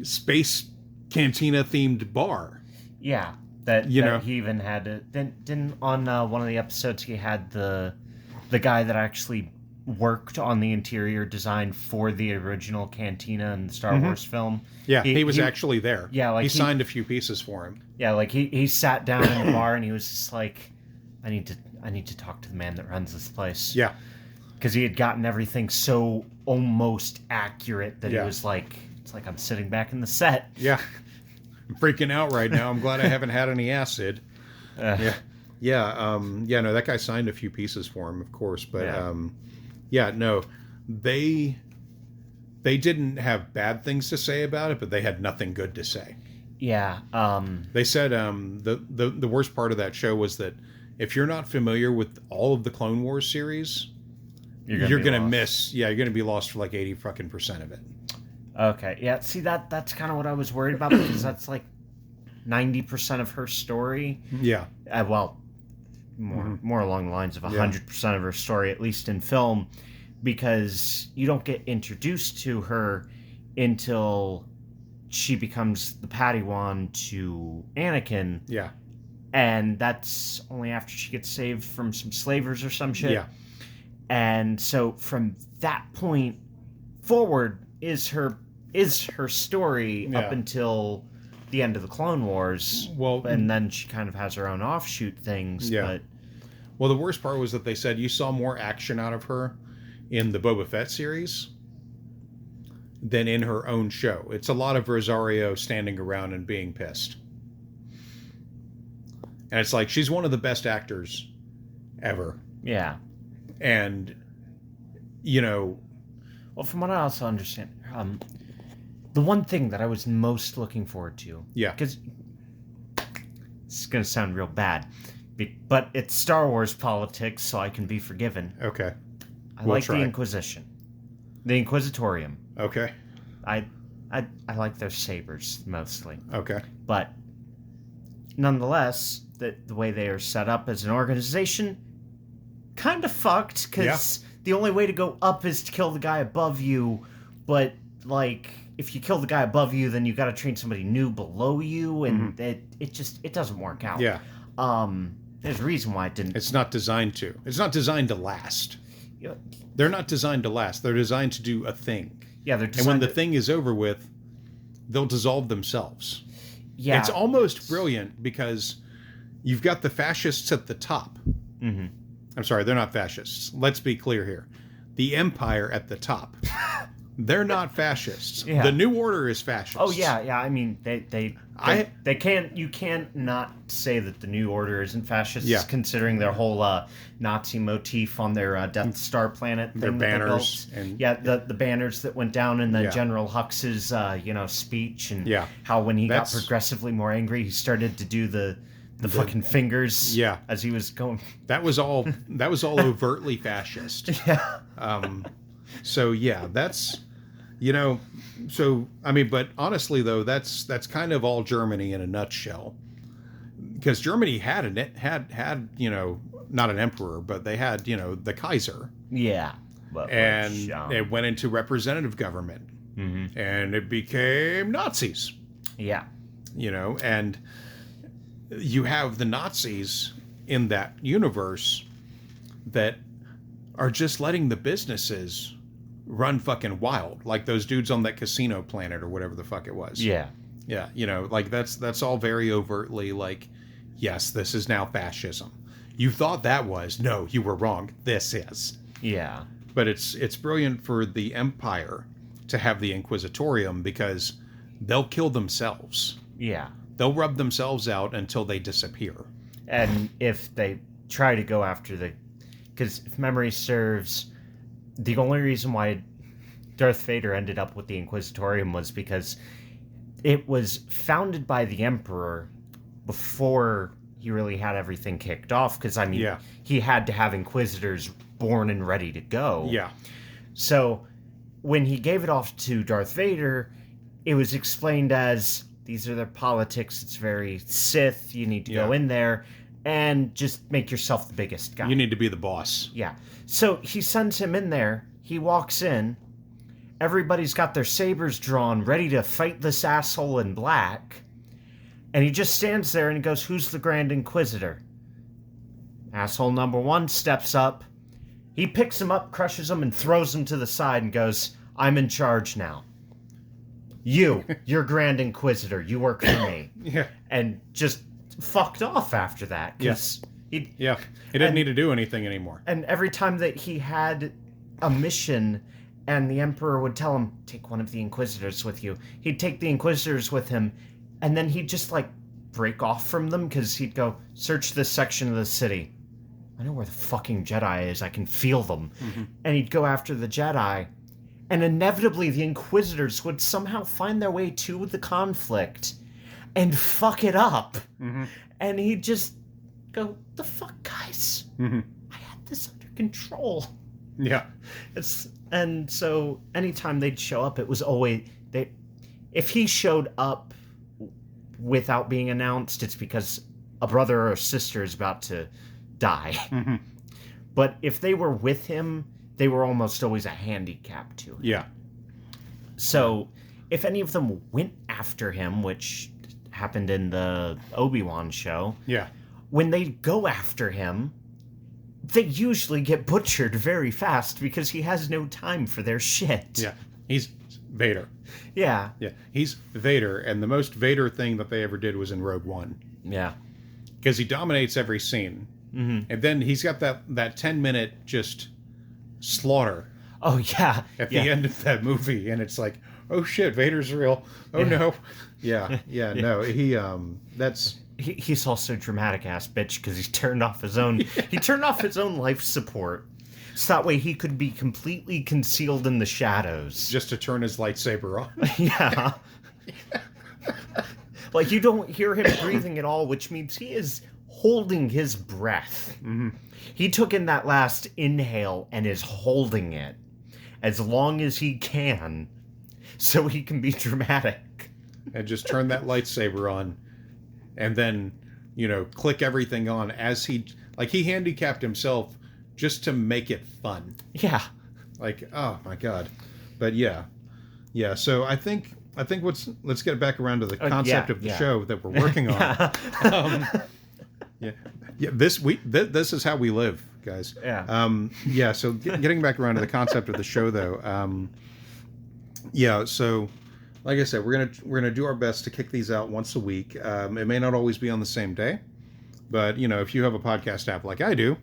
space cantina themed bar. Yeah. That he even had didn't on one of the episodes he had the guy that actually worked on the interior design for the original cantina in the Star Wars film. Yeah, he was actually there. Yeah, like he signed a few pieces for him. Yeah, like he sat down in the bar and he was just like, I need to talk to the man that runs this place. Yeah. Because he had gotten everything so almost accurate that he was like, it's like I'm sitting back in the set. Yeah. I'm freaking out right now. I'm glad I haven't had any acid. No, that guy signed a few pieces for him, of course, but no, they didn't have bad things to say about it, but they had nothing good to say. Yeah. They said the worst part of that show was that if you're not familiar with all of the Clone Wars series, you're gonna miss. Yeah, you're gonna be lost for like 80% of it. Okay. Yeah. See, that's kind of what I was worried about because that's like 90% of her story. Yeah. More along the lines of 100% of her story, at least in film, because you don't get introduced to her until she becomes the Padawan to Anakin. Yeah. And that's only after she gets saved from some slavers or some shit. Yeah. And so from that point forward is her story up until the end of the Clone Wars. Well, and then she kind of has her own offshoot things. Yeah. But well, the worst part was that they said you saw more action out of her in the Boba Fett series than in her own show. It's a lot of Rosario standing around and being pissed. And it's like, she's one of the best actors ever. Yeah. And, well, from what I also understand, the one thing that I was most looking forward to... Yeah. Because it's going to sound real bad, but it's Star Wars politics, so I can be forgiven. Okay. I like the Inquisition. The Inquisitorium. Okay. I like their sabers, mostly. Okay. But nonetheless, the way they are set up as an organization, kind of fucked, because the only way to go up is to kill the guy above you, but, like, if you kill the guy above you, then you got to train somebody new below you, and it doesn't work out. Yeah. There's a reason why it didn't. It's not designed to. It's not designed to last. Yeah. They're not designed to last. They're designed to do a thing. Yeah, they're designed. And when the thing is over with, they'll dissolve themselves. Yeah. It's almost brilliant because you've got the fascists at the top. Mm-hmm. I'm sorry, they're not fascists. Let's be clear here. The Empire at the top. They're not fascists. Yeah. The New Order is fascist. Oh yeah. I mean, they can't. You can't not say that the New Order isn't fascist, considering their whole Nazi motif on their Death Star planet. Their banners and the banners that went down in the General Hux's speech, and how when he got progressively more angry, he started to do the fucking fingers. Yeah. As he was going. That was all overtly fascist. Yeah. So that's. But honestly though, that's kind of all Germany in a nutshell. Because Germany had not an emperor, but they had, the Kaiser. Yeah. And it went into representative government. Mm-hmm. And it became Nazis. Yeah. And you have the Nazis in that universe that are just letting the businesses run fucking wild, like those dudes on that casino planet or whatever the fuck it was. Yeah. Yeah, like that's all very overtly like, yes, this is now fascism. You thought that was. No, you were wrong. This is. Yeah. But it's brilliant for the Empire to have the Inquisitorium because they'll kill themselves. Yeah. They'll rub themselves out until they disappear. And if they try to go after because if memory serves, the only reason why Darth Vader ended up with the Inquisitorium was because it was founded by the Emperor before he really had everything kicked off, because, I mean, he had to have Inquisitors born and ready to go. Yeah. So when he gave it off to Darth Vader, it was explained as, these are their politics, it's very Sith, you need to go in there and just make yourself the biggest guy. You need to be the boss. Yeah. So he sends him in there, he walks in, everybody's got their sabers drawn, ready to fight this asshole in black, and he just stands there and he goes, who's the Grand Inquisitor? Asshole number one steps up, he picks him up, crushes him, and throws him to the side and goes, I'm in charge now. You're Grand Inquisitor. You work for me. And just fucked off after that. He didn't need to do anything anymore. And every time that he had a mission and the Emperor would tell him, take one of the Inquisitors with you, he'd take the Inquisitors with him, and then he'd just, like, break off from them, because he'd go, search this section of the city. I know where the fucking Jedi is. I can feel them. Mm-hmm. And he'd go after the Jedi. And inevitably, the Inquisitors would somehow find their way to the conflict and fuck it up. Mm-hmm. And he'd just go, the fuck, guys? Mm-hmm. I had this under control. Yeah. And so anytime they'd show up, it was always... if he showed up without being announced, it's because a brother or a sister is about to die. Mm-hmm. But if they were with him, they were almost always a handicap to him. Yeah. So if any of them went after him, which happened in the Obi-Wan show, when they go after him, they usually get butchered very fast because he has no time for their shit. Yeah. He's Vader. Yeah. Yeah. He's Vader, and the most Vader thing that they ever did was in Rogue One. Yeah. Because he dominates every scene. Mm-hmm. And then he's got that 10-minute just slaughter. Oh, yeah. At the end of that movie. And it's like, oh, shit, Vader's real. Oh, no. Yeah. No. He's also a dramatic-ass bitch because he turned off his own... He turned off his own life support. So that way he could be completely concealed in the shadows. Just to turn his lightsaber on. Yeah. Like, you don't hear him breathing at all, which means he is holding his breath. Mm-hmm. He took in that last inhale and is holding it as long as he can so he can be dramatic. And just turn that lightsaber on and then, click everything on as he handicapped himself just to make it fun. Yeah. Like, oh my God. But yeah. So I think let's get back around to the concept of the show that we're working on. This is how we live, guys. Yeah. So getting back around to the concept of the show, though. So like I said, we're gonna do our best to kick these out once a week. It may not always be on the same day, but if you have a podcast app like I do,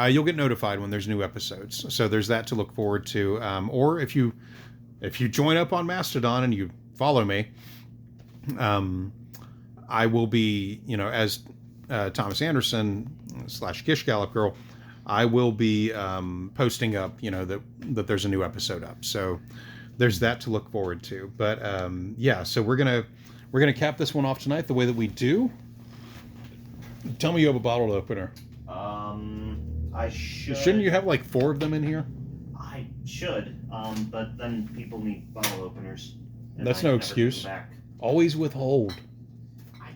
you'll get notified when there's new episodes. So there's that to look forward to. Or if you join up on Mastodon and you follow me, I will be, as Thomas Anderson / Gishgallop Girl, I will be posting up, that there's a new episode up. So there's that to look forward to. But so we're gonna cap this one off tonight the way that we do. Tell me you have a bottle opener. I should. Shouldn't you have like 4 of them in here? I should, but then people need bottle openers. That's no excuse. Always withhold. I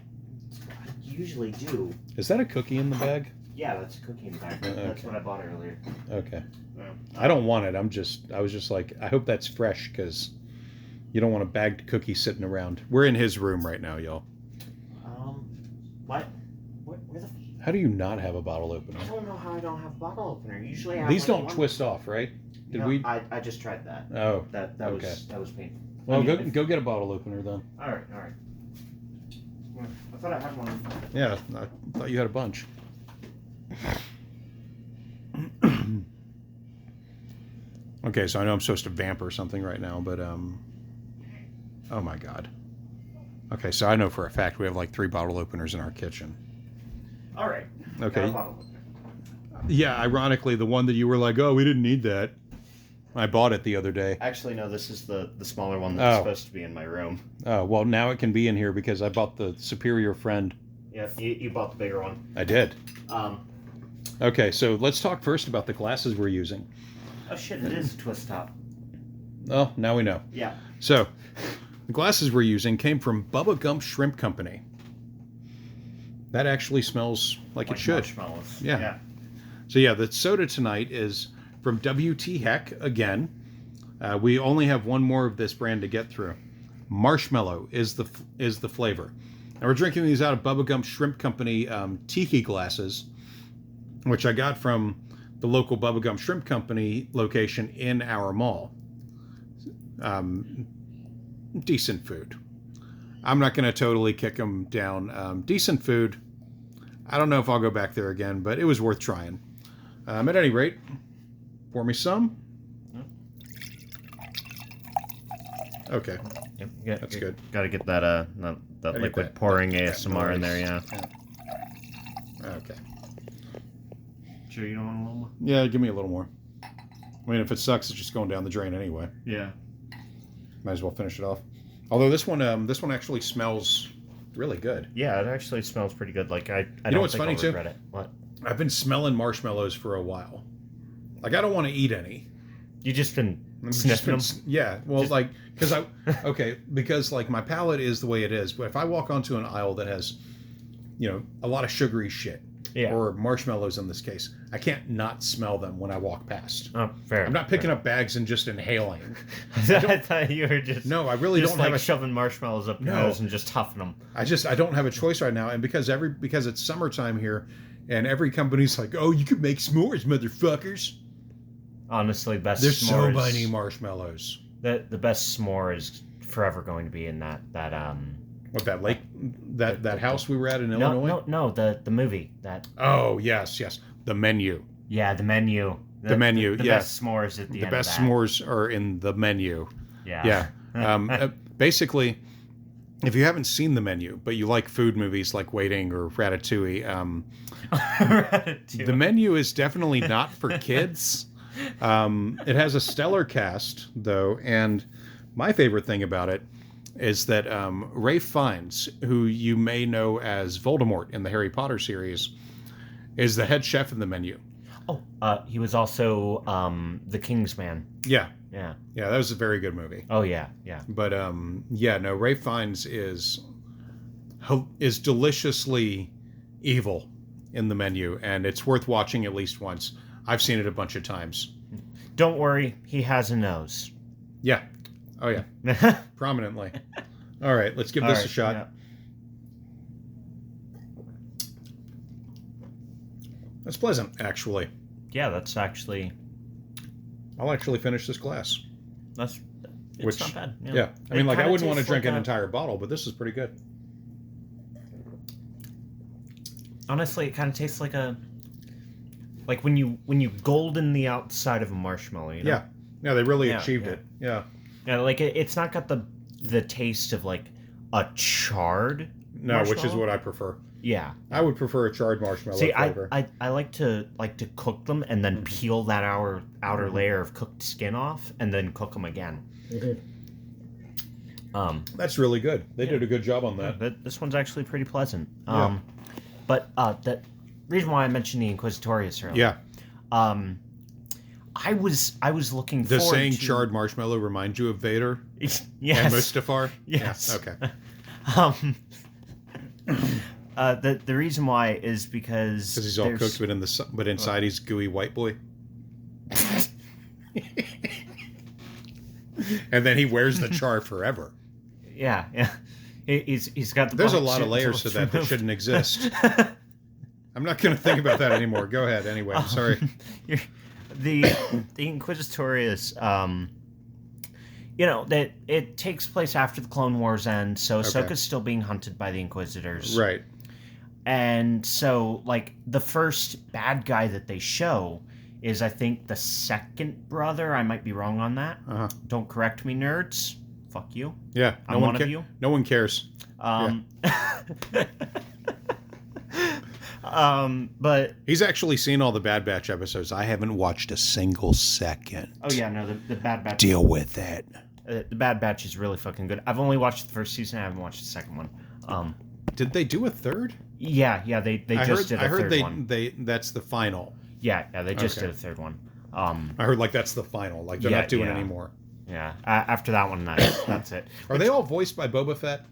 usually do. Is that a cookie in the bag? Yeah, that's a cookie in the bag. That's what I bought earlier. Okay. I don't want it. I was just like, I hope that's fresh because you don't want a bagged cookie sitting around. We're in his room right now, y'all. What? Where the... How do you not have a bottle opener? I don't know how I don't have a bottle opener. Usually I have. These don't twist off, right? I just tried that. Oh. That okay. was painful. Well, go get a bottle opener then. All right. I thought I had one. Yeah, I thought you had a bunch. Okay, so I know I'm supposed to vamp or something right now, but oh my God. Okay, so I know for a fact we have like 3 bottle openers in our kitchen. All right. Okay. Yeah, ironically, the one that you were like, oh, we didn't need that. I bought it the other day. Actually, no, this is the smaller one that's supposed to be in my room. Oh, well, now it can be in here because I bought the Superior Friend. Yeah, you bought the bigger one. I did. Okay, so let's talk first about the glasses we're using. Oh, shit, it is a twist top. Oh, now we know. Yeah. So, the glasses we're using came from Bubba Gump Shrimp Company. That actually smells like it should. Marshmallows. Yeah. So yeah, the soda tonight is from WT Heck again. We only have one more of this brand to get through. Marshmallow is the flavor. And we're drinking these out of Bubba Gump Shrimp Company tiki glasses, which I got from the local Bubba Gump Shrimp Company location in our mall. Decent food. I'm not going to totally kick them down. Decent food. I don't know if I'll go back there again, but it was worth trying. At any rate, pour me some. Okay. Yep, that's good. Got to get that liquid pouring ASMR in there, yeah. Okay. Sure you don't want a little more? Yeah, give me a little more. I mean, if it sucks, it's just going down the drain anyway. Yeah. Might as well finish it off. Although this one actually smells really good. Yeah, it actually smells pretty good. Like I know don't what's think funny I'll regret it. What? I've been smelling marshmallows for a while. Like I don't want to eat any. You just been sniffing them? Yeah. Well, because like my palate is the way it is. But if I walk onto an aisle that has, a lot of sugary shit, or marshmallows in this case, I can't not smell them when I walk past. Oh, fair. I'm not picking up bags and just inhaling. I thought you were just no. I really just don't have shoving marshmallows up your nose and just huffing them. I don't have a choice right now, and because it's summertime here, and every company's like, oh, you could make s'mores, motherfuckers. Honestly, best. There's s'mores, so many marshmallows. The best s'more is forever going to be in that What, that lake, that house we were at in Illinois? No, the movie that. Oh yes, the menu. Yeah, the menu. The menu. The best s'mores at the end. The best s'mores are in the menu. Yeah. Yeah. Basically, if you haven't seen the menu, but you like food movies like Waiting or Ratatouille, the menu is definitely not for kids. It has a stellar cast, though, and my favorite thing about it is that Ralph Fiennes, who you may know as Voldemort in the Harry Potter series, is the head chef in the menu. Oh, he was also the King's Man. Yeah. Yeah. Yeah, that was a very good movie. Oh, yeah. But, Ralph Fiennes is deliciously evil in the menu, and it's worth watching at least once. I've seen it a bunch of times. Don't worry, he has a nose. Yeah. Oh, yeah. Prominently. All right, let's give this a shot. Yeah. That's pleasant, actually. Yeah, that's actually... I'll actually finish this glass. It's not bad. Yeah. I mean, I wouldn't want to drink an entire bottle, but this is pretty good. Honestly, it kind of tastes like when you golden the outside of a marshmallow, you know? Yeah, they really achieved it. Yeah. Yeah, like it's not got the taste of like a charred which is what I prefer. Yeah. I would prefer a charred marshmallow flavor. I like to cook them and then peel that outer layer of cooked skin off and then cook them again. That's really good. They did a good job on that. But this one's actually pretty pleasant. But the reason why I mentioned the Inquisitorius earlier. Yeah. I was looking forward to... Does saying charred marshmallow remind you of Vader? Yes. And Mustafar? Yes. Yeah. Okay. The reason why is because he's all cooked, but inside he's gooey white boy. And then he wears the char forever. Yeah. He's got the... There's a lot of layers to that shouldn't exist. I'm not going to think about that anymore. Go ahead anyway. I'm sorry. The Inquisitorius, that it takes place after the Clone Wars end, so Ahsoka's still being hunted by the Inquisitors. Right. And so, the first bad guy that they show is, I think, the second brother. I might be wrong on that. Uh-huh. Don't correct me, nerds. Fuck you. Yeah. I'm one of you. No one cares. But he's actually seen all the Bad Batch episodes. I haven't watched a single second. Oh yeah, no, the Bad Batch. Deal with it. The Bad Batch is really fucking good. I've only watched the first season. I haven't watched the second one. Did they do a third? Yeah, they just did a third one. That's the final. Yeah, they just did a third one. I heard like that's the final. Like they're not doing anymore. Yeah, after that one, that's it. Are they all voiced by Boba Fett?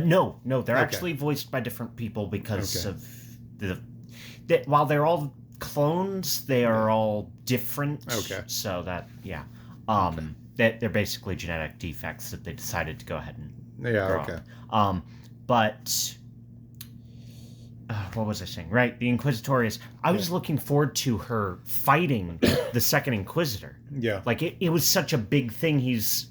No, they're actually voiced by different people because of while they're all clones, they are all different. Okay. So that they're basically genetic defects that they decided to go ahead and grow up. But what was I saying? Right, the Inquisitorius. I was looking forward to her fighting the second Inquisitor. Yeah, like it was such a big thing. He's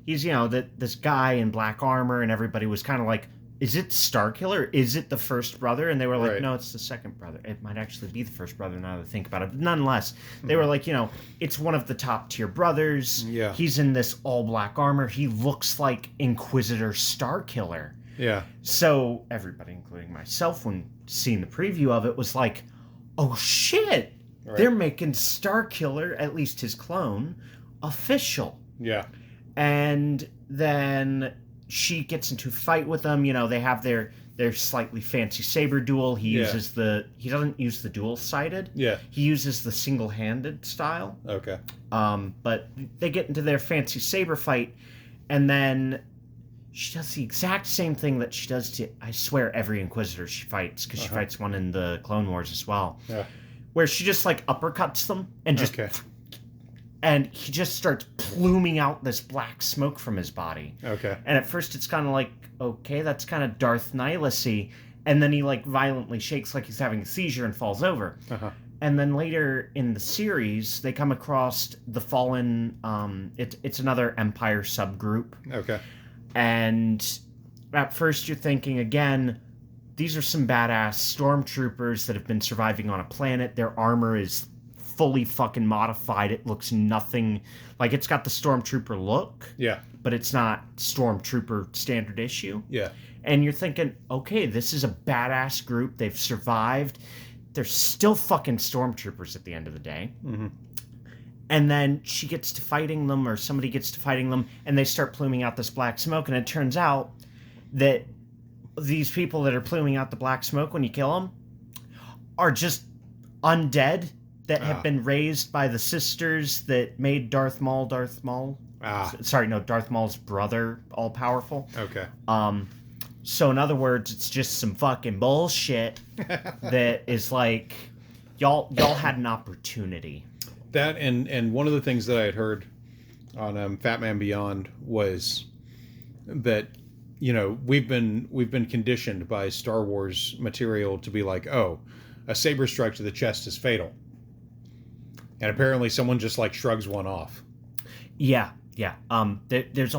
this guy in black armor, and everybody was kind of like, is it Starkiller? Is it the first brother? And they were like, no, it's the second brother. It might actually be the first brother now that I think about it. But nonetheless, they were like, it's one of the top tier brothers. Yeah. He's in this all black armor. He looks like Inquisitor Starkiller. Yeah. So everybody, including myself, when seeing the preview of it, was like, oh shit, they're making Starkiller, at least his clone, official. Yeah. And then she gets into a fight with them. They have their slightly fancy saber duel. He doesn't use the dual-sided. Yeah. He uses the single-handed style. Okay. But they get into their fancy saber fight, and then she does the exact same thing that she does to, I swear, every Inquisitor she fights, because she fights one in the Clone Wars as well. Yeah. Where she just, uppercuts them, and just... Okay. And he just starts pluming out this black smoke from his body. Okay. And at first it's kind of like, okay, that's kind of Darth Nihilus-y. And then he, violently shakes like he's having a seizure and falls over. Uh-huh. And then later in the series, they come across the Fallen... It's another Empire subgroup. Okay. And at first you're thinking, again, these are some badass stormtroopers that have been surviving on a planet. Their armor is fully fucking modified. It looks nothing... it's got the stormtrooper look. Yeah. But it's not stormtrooper standard issue. Yeah. And you're thinking, okay, this is a badass group. They've survived. They're still fucking stormtroopers at the end of the day. Mm-hmm. And then she gets to fighting them, or somebody gets to fighting them, and they start pluming out this black smoke, and it turns out that these people that are pluming out the black smoke when you kill them are just undead that have been raised by the sisters that made Darth Maul. Darth Maul's brother, all-powerful. Okay. So in other words, it's just some fucking bullshit that is like, y'all had an opportunity. That and one of the things that I had heard on Fat Man Beyond was that, we've been conditioned by Star Wars material to be like, oh, a saber strike to the chest is fatal. And apparently someone just shrugs one off. Yeah. There's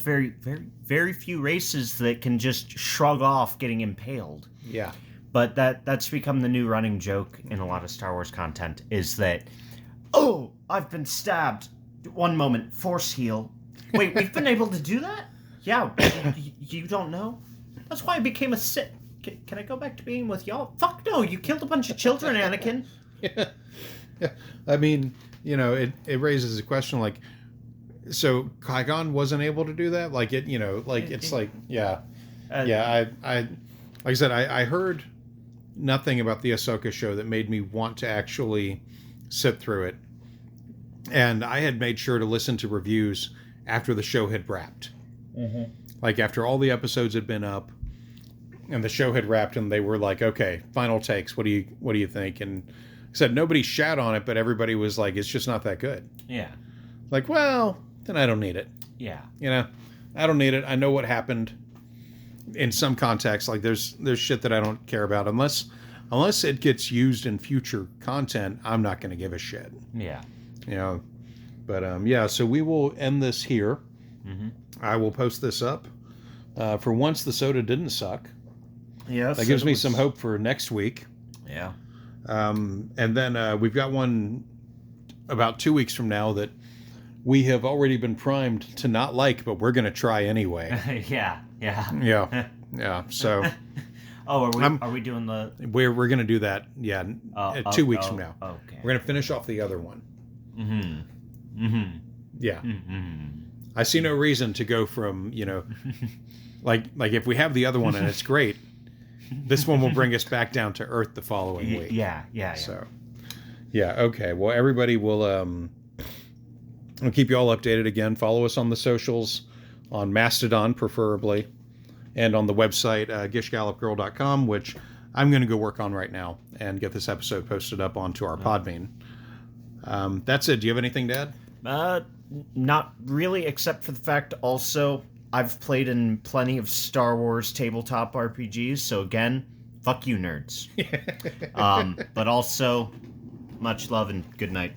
very, very, very few races that can just shrug off getting impaled. Yeah. But that's become the new running joke in a lot of Star Wars content, is that, oh, I've been stabbed. One moment, force heal. Wait, we've been able to do that? Yeah, you don't know? That's why I became a Sith. Can I go back to being with y'all? Fuck no, you killed a bunch of children, Anakin. Yeah. I mean, it raises a question so Qui-Gon wasn't able to do that? I said, I heard nothing about the Ahsoka show that made me want to actually sit through it. And I had made sure to listen to reviews after the show had wrapped. Mm-hmm. After all the episodes had been up and the show had wrapped, and they were like, okay, final takes. What do you think? And I said, nobody shat on it, but everybody was like, it's just not that good. Yeah. Well, then I don't need it. Yeah. I don't need it. I know what happened in some context. There's shit that I don't care about unless it gets used in future content. I'm not going to give a shit. Yeah. But so we will end this here. Mm-hmm. I will post this up. For once, the soda didn't suck. Yeah. That gives me some hope for next week. Yeah. And then we've got one about 2 weeks from now that we have already been primed to not like, but we're going to try anyway. Yeah. Yeah. So Oh, are we doing the? We're gonna do that. Yeah, 2 weeks from now. Okay. We're gonna finish off the other one. Mm-hmm. Mm-hmm. Yeah. Mm-hmm. I see no reason to go from like if we have the other one and it's great, this one will bring us back down to earth the following week. Yeah. So, yeah. Okay. Well, everybody will. I'll keep you all updated again. Follow us on the socials, on Mastodon preferably, and on the website, gishgallopgirl.com, which I'm going to go work on right now and get this episode posted up onto our Podbean. That's it. Do you have anything to add? Not really, except for the fact also I've played in plenty of Star Wars tabletop RPGs, so again, fuck you nerds. But also, much love and good night.